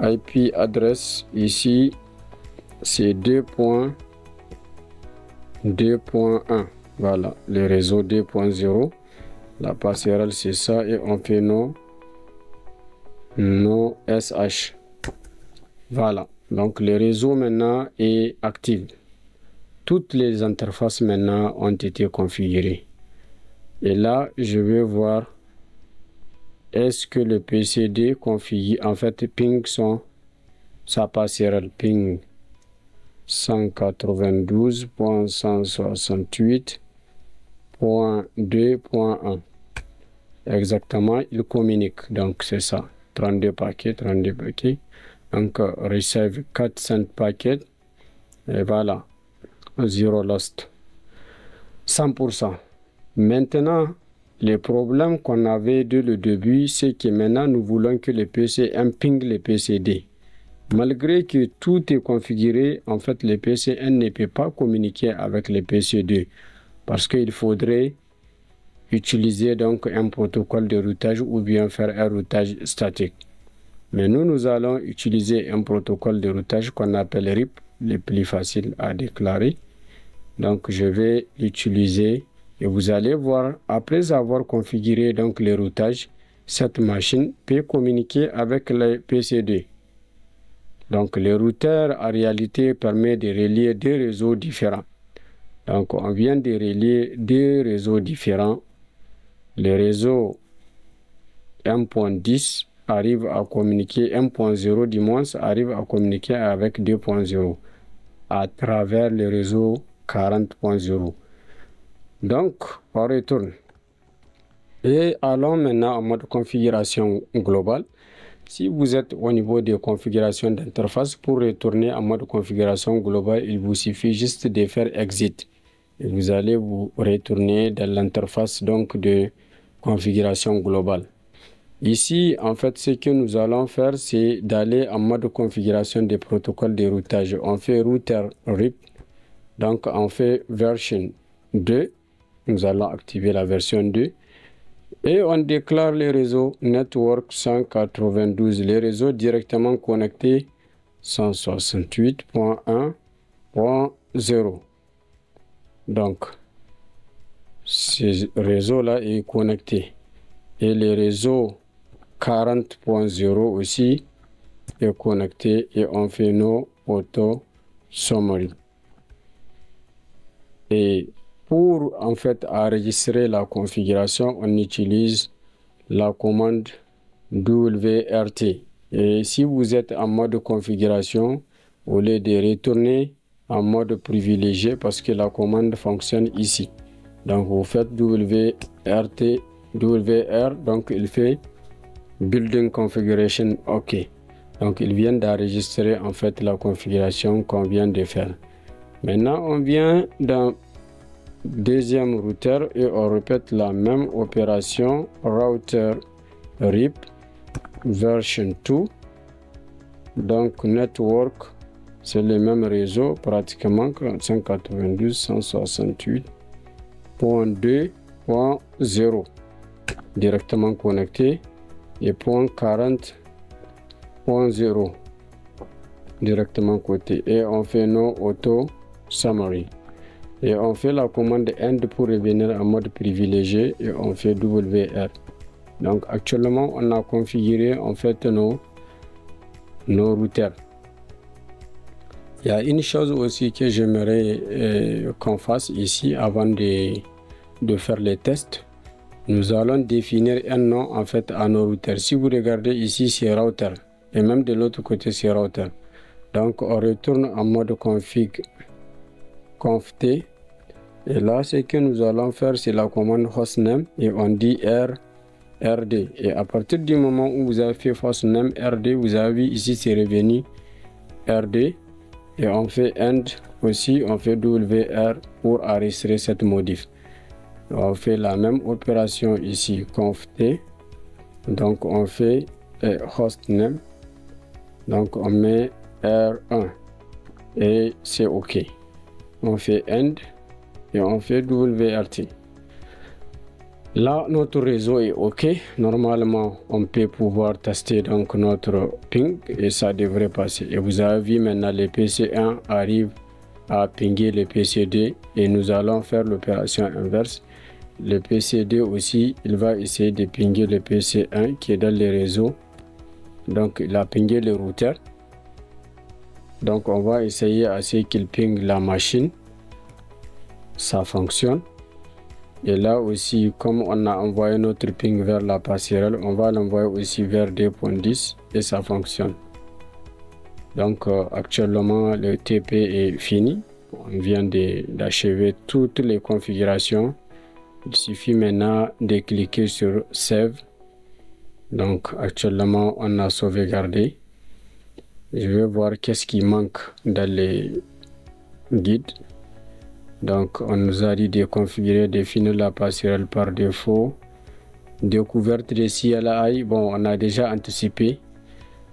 IP adresse ici c'est 2.2.1. Voilà, le réseau 2.0. La passerelle c'est ça et on fait nos SH. Voilà, donc le réseau maintenant est actif. Toutes les interfaces maintenant ont été configurées. Et là, je vais voir est-ce que le PCD configure, en fait, ping sa passerelle ping 192.168.2.1. Exactement, il communique. Donc, c'est ça. 32 paquets. Donc, receive 400 paquets. Et voilà. Zero lost. 100%. Maintenant, le problème qu'on avait dès le début, c'est que maintenant, nous voulons que le PCN ping le PCD. Malgré que tout est configuré, en fait, le PCN ne peut pas communiquer avec le PC2 parce qu'il faudrait utiliser donc un protocole de routage ou bien faire un routage statique. Mais nous allons utiliser un protocole de routage qu'on appelle RIP, le plus facile à déclarer. Donc, je vais l'utiliser et vous allez voir, après avoir configuré donc le routage, cette machine peut communiquer avec le PC2. Donc, le routeur, en réalité, permet de relier deux réseaux différents. Donc, on vient de relier deux réseaux différents. Le réseau 1.10 arrive à communiquer, 1.0 du moins, arrive à communiquer avec 2.0 à travers le réseau 40.0. Donc, on retourne. Et allons maintenant en mode configuration globale. Si vous êtes au niveau de configuration d'interface, pour retourner en mode configuration globale, il vous suffit juste de faire exit. Et vous allez vous retourner dans l'interface donc de configuration globale. Ici, en fait, ce que nous allons faire, c'est d'aller en mode configuration des protocoles de routage. On fait router RIP, donc on fait version 2. Nous allons activer la version 2. Et on déclare les réseaux network 192, les réseaux directement connectés 168.1.0. Donc, ce réseau-là est connecté. Et le réseau 40.0 aussi est connecté et on fait nos auto summary. Et pour en fait enregistrer la configuration, on utilise la commande WRT. Et si vous êtes en mode configuration, au lieu de retourner en mode privilégié parce que la commande fonctionne ici. Donc vous faites WRT, WR, donc il fait Building Configuration OK. Donc il vient d'enregistrer en fait la configuration qu'on vient de faire. Maintenant on vient dans deuxième routeur et on répète la même opération router RIP version 2 donc network C'est le même réseau, pratiquement 45.92.168.2.0 directement connecté et point 40.0 directement côté. Et on fait nos auto summary. Et on fait la commande end pour revenir en mode privilégié et on fait WR. Donc actuellement, on a configuré en fait nos routeurs. Il y a une chose aussi que j'aimerais qu'on fasse ici avant de faire les tests. Nous allons définir un nom en fait à nos routeurs. Si vous regardez ici, c'est router. Et même de l'autre côté, c'est router. Donc on retourne en mode config conft. Et là, ce que nous allons faire, c'est la commande hostname et on dit rd. Et à partir du moment où vous avez fait hostname rd, vous avez vu ici, c'est revenu rd. Et on fait end aussi, on fait wr pour enregistrer cette modif. On fait la même opération ici, conft. Donc on fait hostname. Donc on met R1 et c'est OK. On fait end et on fait WRT. Là, notre réseau est OK. Normalement, on peut pouvoir tester donc notre ping et ça devrait passer. Et vous avez vu maintenant, le PC1 arrive à pinguer le PC2 et nous allons faire l'opération inverse. Le PC2 aussi, il va essayer de pinguer le PC1 qui est dans le réseau. Donc, il a pingé le routeur. Donc, on va essayer à ce qu'il ping la machine. Ça fonctionne. Et là aussi, comme on a envoyé notre ping vers la passerelle, on va l'envoyer aussi vers 2.10 et ça fonctionne. Donc actuellement, le TP est fini. On vient d'achever toutes les configurations. Il suffit maintenant de cliquer sur Save. Donc actuellement, on a sauvegardé. Je vais voir qu'est-ce qui manque dans les guides. Donc, on nous a dit de configurer, définir la passerelle par défaut. Découverte de CLI, bon, on a déjà anticipé.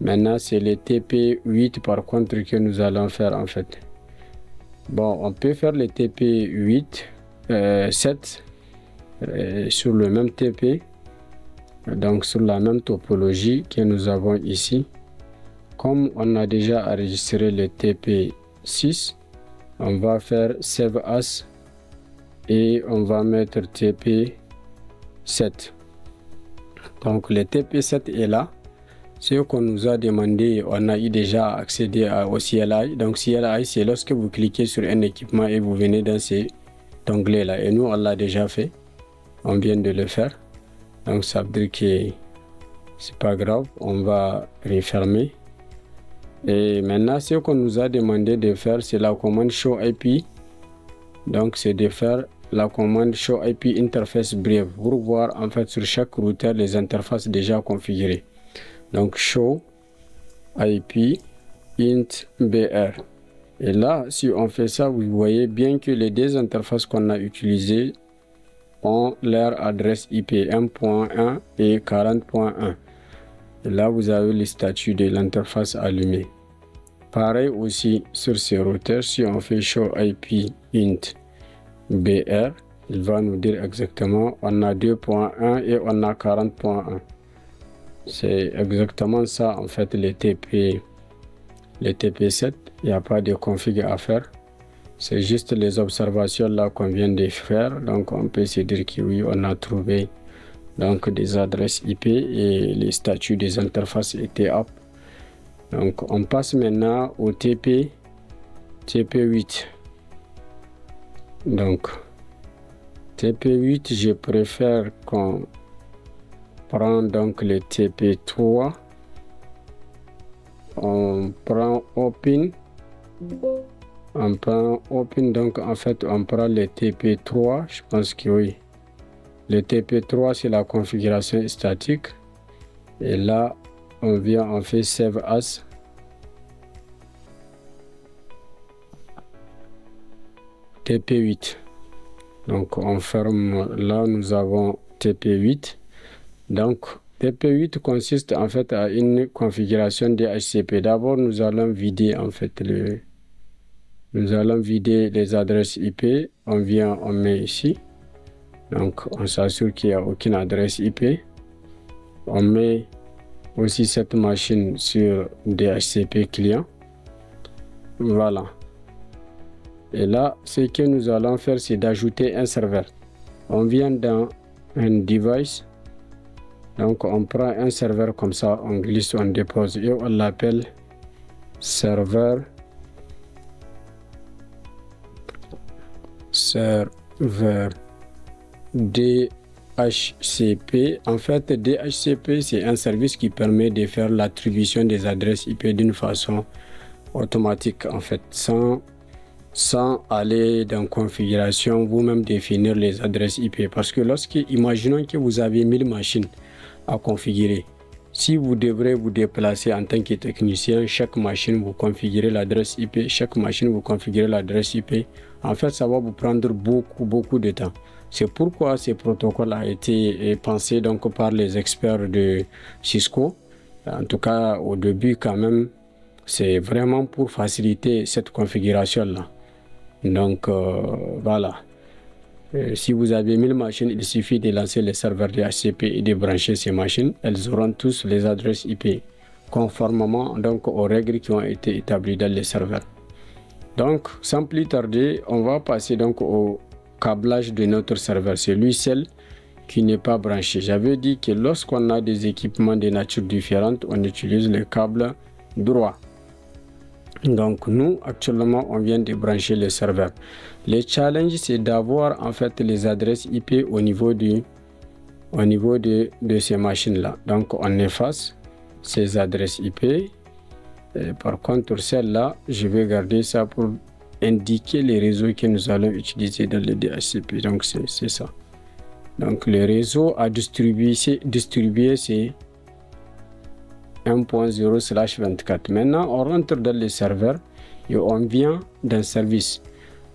Maintenant, c'est le TP8 par contre que nous allons faire en fait. Bon, on peut faire le TP8, 7 sur le même TP. Donc, sur la même topologie que nous avons ici. Comme on a déjà enregistré le TP6, on va faire Save As et on va mettre TP7. Donc le TP7 est là. Ce qu'on nous a demandé, on a eu déjà accédé au CLI. Donc CLI, c'est lorsque vous cliquez sur un équipement et vous venez dans cet onglet là. Et nous, on l'a déjà fait. On vient de le faire. Donc ça veut dire que c'est pas grave. On va refermer. Et maintenant, ce qu'on nous a demandé de faire, c'est la commande show IP. Donc, c'est de faire la commande show IP interface brève pour voir en fait sur chaque routeur les interfaces déjà configurées. Donc, show IP int br. Et là, si on fait ça, vous voyez bien que les deux interfaces qu'on a utilisées ont leur adresse IP 1.1 et 40.1. Et là, vous avez le statut de l'interface allumée. Pareil aussi sur ces routeurs, si on fait show IP int br, il va nous dire exactement on a 2.1 et on a 40.1. C'est exactement ça en fait le TP7. Il n'y a pas de config à faire. C'est juste les observations là qu'on vient de faire. Donc on peut se dire que oui, on a trouvé donc des adresses IP et les statuts des interfaces étaient up. Donc on passe maintenant au TP8. Donc TP8, je préfère qu'on prend donc le TP3. On prend Open. On prend Open, donc en fait on prend le TP3. Je pense que oui. Le TP3 c'est la configuration statique. Et là on vient, on fait Save As. TP8. Donc on ferme, là nous avons TP8. Donc TP8 consiste en fait à une configuration DHCP. D'abord, nous allons vider en fait les adresses IP. On vient, on met ici. Donc, on s'assure qu'il n'y a aucune adresse IP. On met aussi cette machine sur DHCP client. Voilà. Et là, ce que nous allons faire, c'est d'ajouter un serveur. On vient dans un device. Donc, on prend un serveur comme ça, on glisse, on dépose et on l'appelle serveur DHCP. En fait, DHCP, c'est un service qui permet de faire l'attribution des adresses IP d'une façon automatique, en fait, sans aller dans configuration, vous-même définir les adresses IP. Parce que imaginons que vous avez 1000 machines à configurer. Si vous devrez vous déplacer en tant que technicien, chaque machine vous configurez l'adresse IP, chaque machine vous configurez l'adresse IP. En fait, ça va vous prendre beaucoup de temps. C'est pourquoi ce protocole a été pensé donc par les experts de Cisco. En tout cas, au début quand même, c'est vraiment pour faciliter cette configuration-là. Donc, voilà. Si vous avez 1000 machines, il suffit de lancer les serveurs DHCP et de brancher ces machines. Elles auront tous les adresses IP conformément donc aux règles qui ont été établies dans les serveurs. Donc, sans plus tarder, on va passer donc au câblage de notre serveur. C'est lui seul qui n'est pas branché. J'avais dit que lorsqu'on a des équipements de nature différente, on utilise le câble droit. Donc nous, actuellement, on vient de brancher le serveur. Le challenge, c'est d'avoir en fait les adresses IP au niveau de ces machines-là. Donc on efface ces adresses IP. Et par contre, celle-là, je vais garder ça pour indiquer les réseaux que nous allons utiliser dans le DHCP. Donc c'est ça. Donc le réseau à distribuer, c'est 1.0/24. Maintenant, on rentre dans les serveurs et on vient dans service.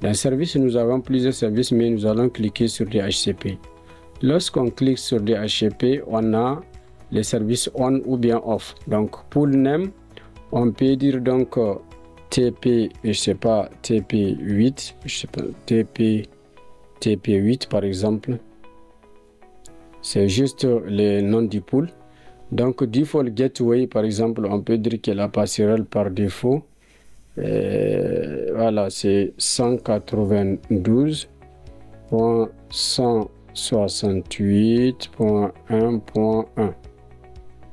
Dans service, nous avons plusieurs services, mais nous allons cliquer sur DHCP. Lorsqu'on clique sur DHCP, on a les services on ou bien off. Donc, pour le name, on peut dire donc TP, je sais pas, TP8, je sais pas, TP8 par exemple. C'est juste le nom du pool. Donc, default gateway, par exemple, on peut dire que la passerelle par défaut, voilà, c'est 192.168.1.1.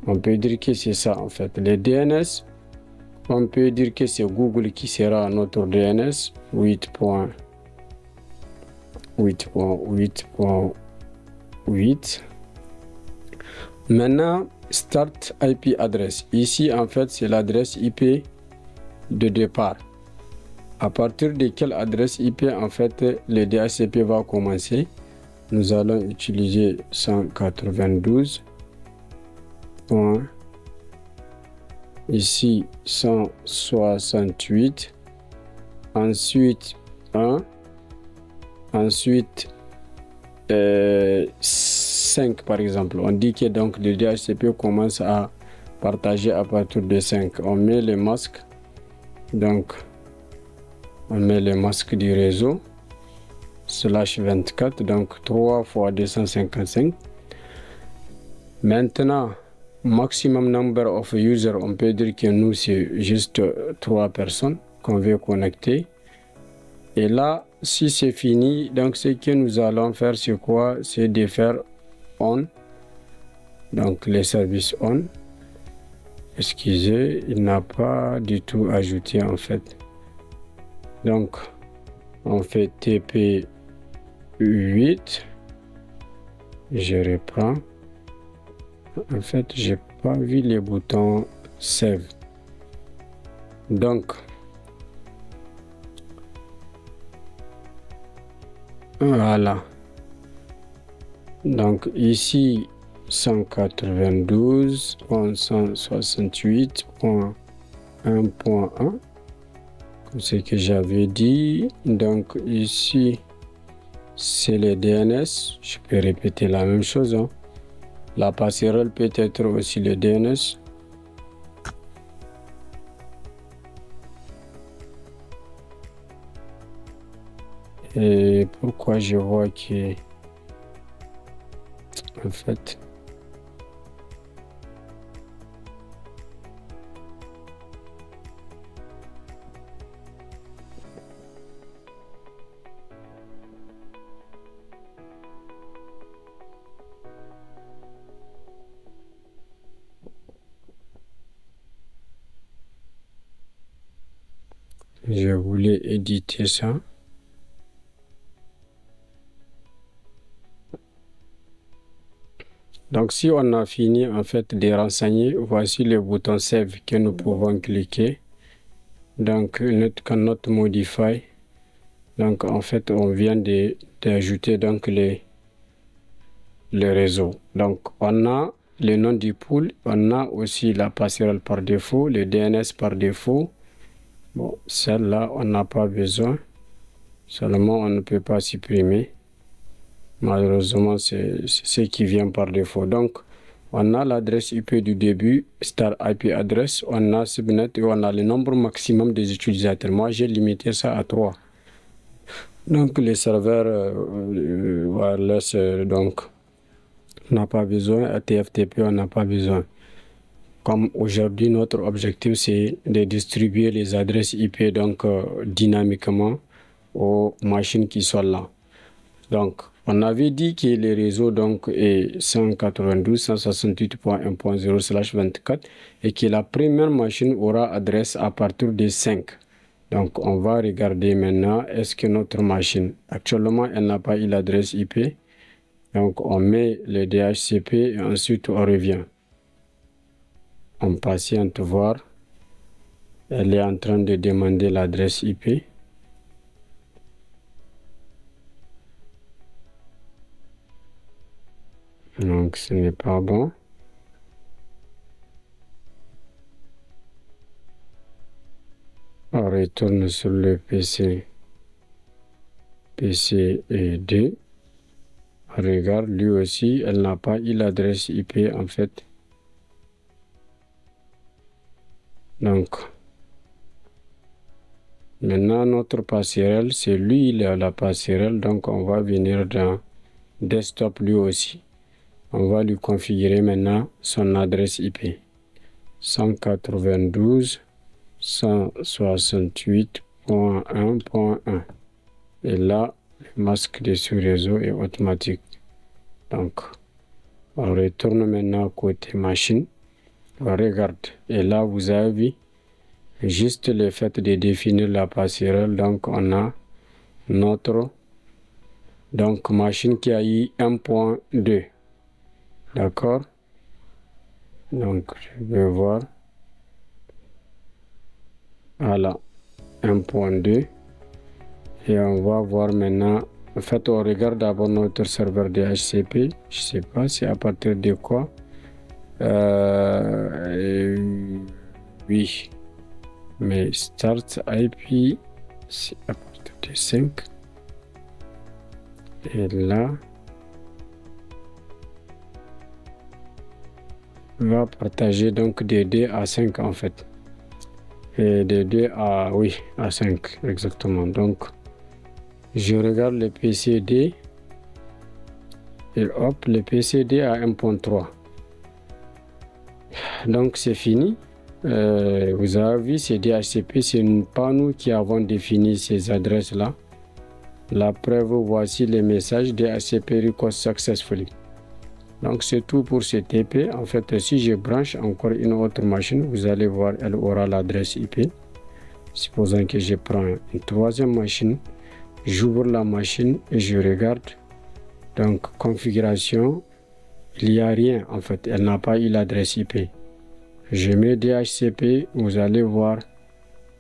On peut dire que c'est ça, en fait. Les DNS, on peut dire que c'est Google qui sera notre DNS, 8.8.8.8. Maintenant, Start IP address. Ici, en fait, c'est l'adresse IP de départ. À partir de quelle adresse IP, en fait, le DHCP va commencer. Nous allons utiliser 192. Ici, 168. Ensuite, 1. Ensuite, 5 par exemple. On dit que donc le DHCP commence à partager à partir de 5. On met les masques. Donc, on met les masques du réseau. /24. Donc, 3 fois 255. Maintenant, maximum number of users. On peut dire que nous, c'est juste 3 personnes qu'on veut connecter. Et là, si c'est fini, donc ce que nous allons faire, c'est quoi? C'est de faire on. Donc les services on. Excusez, il n'a pas du tout ajouté en fait. Donc on fait TP8. Je reprends. En fait, j'ai pas vu les boutons save. Donc voilà. Donc ici 192.168.1.1 comme ce que j'avais dit. Donc ici c'est les DNS. Je peux répéter la même chose. La passerelle peut être aussi le DNS. Et pourquoi je vois que, en fait, je voulais éditer ça. Donc, si on a fini en fait de renseigner, voici le bouton Save que nous pouvons cliquer. Donc, notre modify. Donc, en fait, on vient d'ajouter donc les réseaux. Donc, on a le nom du pool, on a aussi la passerelle par défaut, le DNS par défaut. Bon, celle-là, on n'a pas besoin. Seulement, on ne peut pas supprimer. Malheureusement, c'est ce qui vient par défaut. Donc, on a l'adresse IP du début, star IP address, on a subnet et on a le nombre maximum des utilisateurs. Moi, j'ai limité ça à 3. Donc, les serveurs wireless, donc, on n'a pas besoin. TFTP, on n'a pas besoin. Comme aujourd'hui, notre objectif, c'est de distribuer les adresses IP donc, dynamiquement aux machines qui sont là. Donc, on avait dit que le réseau donc, est 192.168.1.0/24 et que la première machine aura adresse à partir de 5. Donc, on va regarder maintenant, est-ce que notre machine, actuellement, elle n'a pas eu l'adresse IP. Donc, on met le DHCP et ensuite on revient. On patiente voir. Elle est en train de demander l'adresse IP. Donc, ce n'est pas bon. On retourne sur le PC. PC et 2. On regarde, lui aussi, elle n'a pas eu l'adresse IP en fait. Donc, maintenant, notre passerelle, c'est lui, il a la passerelle. Donc, on va venir dans Desktop lui aussi. On va lui configurer maintenant son adresse IP. 192.168.1.1. Et là, le masque de sous-réseau est automatique. Donc, on retourne maintenant côté machine. On regarde. Et là, vous avez vu, juste le fait de définir la passerelle. Donc, on a notre machine qui a eu 1.2. D'accord? Donc, je vais voir. Voilà, 1.2. Et on va voir maintenant. En fait, on regarde d'abord notre serveur DHCP. Je ne sais pas c'est à partir de quoi. Oui. Mais Start IP, c'est à partir de 5. Et là, on va partager donc de 2 à 5 en fait. Et de 2 à, oui, à 5 exactement. Donc, je regarde le PCD. Et hop, le PCD à 1.3. Donc, c'est fini. Vous avez vu, c'est DHCP, c'est pas nous qui avons défini ces adresses-là. La preuve, voici les messages DHCP request successfully. Donc, c'est tout pour ce TP. En fait, si je branche encore une autre machine, vous allez voir, elle aura l'adresse IP. Supposons que je prends une troisième machine, j'ouvre la machine et je regarde. Donc, configuration, il n'y a rien en fait, elle n'a pas eu l'adresse IP. Je mets DHCP, vous allez voir,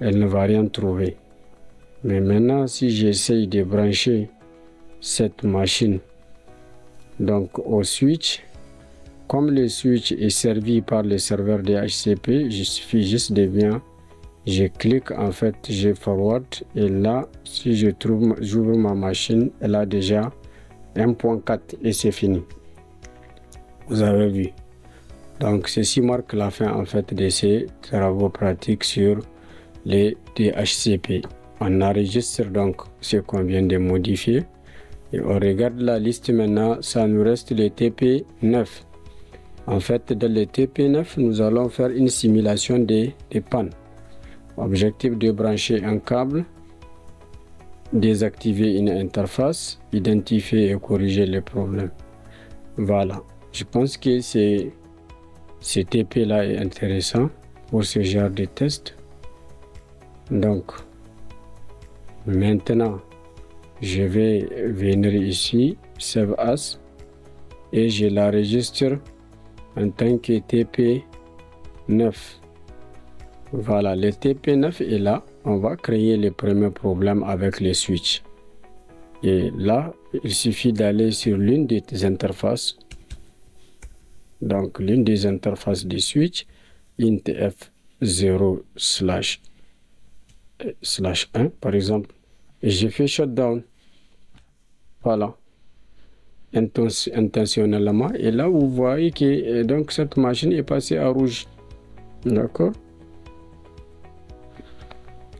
elle ne va rien trouver. Mais maintenant, si j'essaye de brancher cette machine donc au switch, comme le switch est servi par le serveur DHCP, il suffit juste de venir, je clique en fait, je forward et là, si j'ouvre ma machine, elle a déjà 1.4 et c'est fini. vous avez vu. Donc ceci marque la fin en fait de ces travaux pratiques sur les DHCP. On enregistre donc ce qu'on vient de modifier et on regarde la liste maintenant. Ça nous reste le TP9. En fait, dans le TP9, nous allons faire une simulation des pannes. Objectif de brancher un câble, désactiver une interface, identifier et corriger les problèmes. Voilà, je pense que ce TP là est intéressant pour ce genre de test. Donc maintenant je vais venir ici, Save As, et je l'enregistre en tant que TP9. Voilà, le TP9 est là. On va créer les premiers problèmes avec les switches. Et là, il suffit d'aller sur l'une des interfaces. Donc, l'une des interfaces du switch, int f0/1 par exemple. Et je fais shutdown. Voilà. Intentionnellement. Et là, vous voyez que donc cette machine est passée à rouge. D'accord?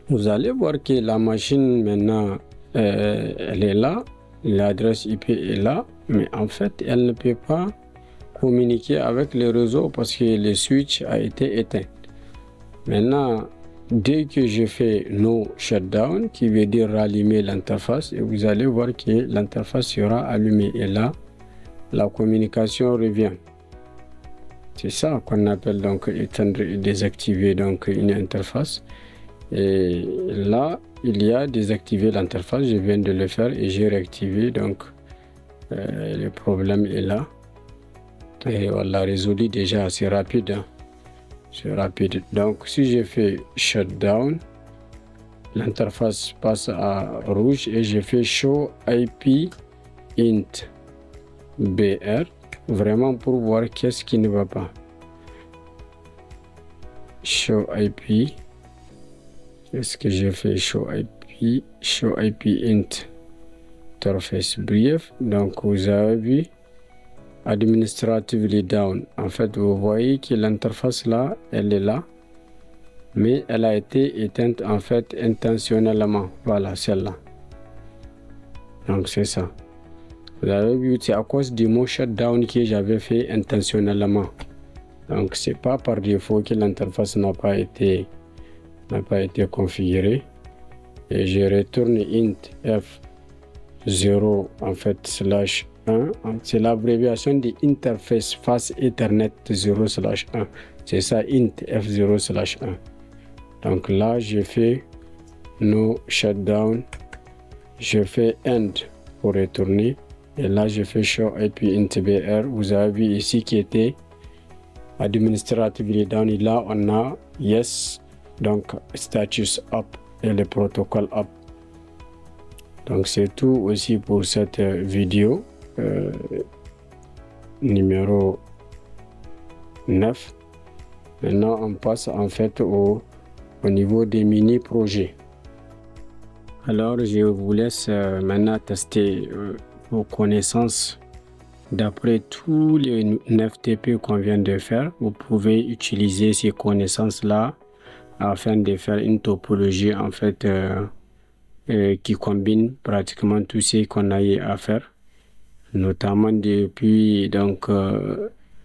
Vous allez voir que la machine maintenant, elle est là. L'adresse IP est là. Mais en fait, elle ne peut pas communiquer avec le réseau parce que le switch a été éteint. Maintenant, dès que je fais no shutdown, qui veut dire rallumer l'interface, et vous allez voir que l'interface sera allumée. Et là, la communication revient. C'est ça qu'on appelle donc éteindre et désactiver donc une interface. Et là, il y a désactiver l'interface. Je viens de le faire et j'ai réactivé. Donc, le problème est là. Et on l'a résolu déjà assez rapide. Hein. C'est rapide. Donc, si je fais shutdown, l'interface passe à rouge et je fais show IP int BR, vraiment pour voir qu'est-ce qui ne va pas. Show IP, qu'est-ce que j'ai fait? Show IP int interface brief. Donc, vous avez vu administratively down. En fait, vous voyez que l'interface là, elle est là, mais elle a été éteinte en fait intentionnellement. Voilà, celle-là. Donc c'est ça. Vous avez vu, c'est à cause du mot shutdown que j'avais fait intentionnellement. Donc c'est pas par défaut que l'interface n'a pas été configurée. Et je retourne int f0 en fait /1. C'est l'abréviation de interface face Ethernet 0/1. C'est ça, int f0/1. Donc là, je fais no shutdown. Je fais end pour retourner. Et là, je fais show IP int BR. Vous avez vu ici qui était administratively down. Et là, on a yes. Donc, status up et le protocole up. Donc, c'est tout aussi pour cette vidéo. Numéro 9. Maintenant, on passe en fait au niveau des mini-projets. Alors, je vous laisse maintenant tester vos connaissances. D'après tous les 9 TP qu'on vient de faire, vous pouvez utiliser ces connaissances-là afin de faire une topologie en fait qui combine pratiquement tout ce qu'on a eu à faire, notamment depuis donc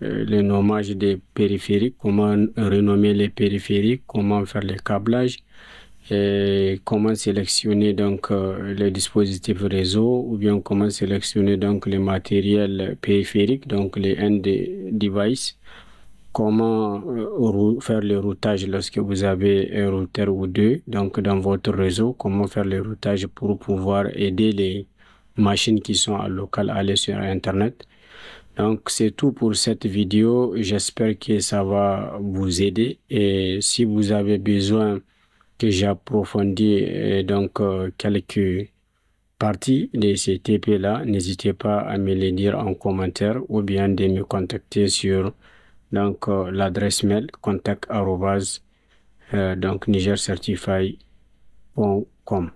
le nommage des périphériques, comment renommer les périphériques, comment faire les câblages et comment sélectionner donc les dispositifs réseau ou bien comment sélectionner donc les matériels périphériques, donc les end devices, comment faire le routage lorsque vous avez un routeur ou deux donc dans votre réseau, comment faire le routage pour pouvoir aider les machines qui sont en local à aller sur internet. Donc c'est tout pour cette vidéo, j'espère que ça va vous aider et si vous avez besoin que j'approfondis donc quelques parties de ces TP là, n'hésitez pas à me les dire en commentaire ou bien de me contacter sur donc l'adresse mail contact@ donc nigercertify.com.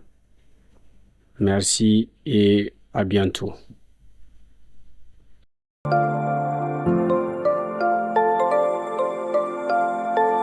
Merci et à bientôt.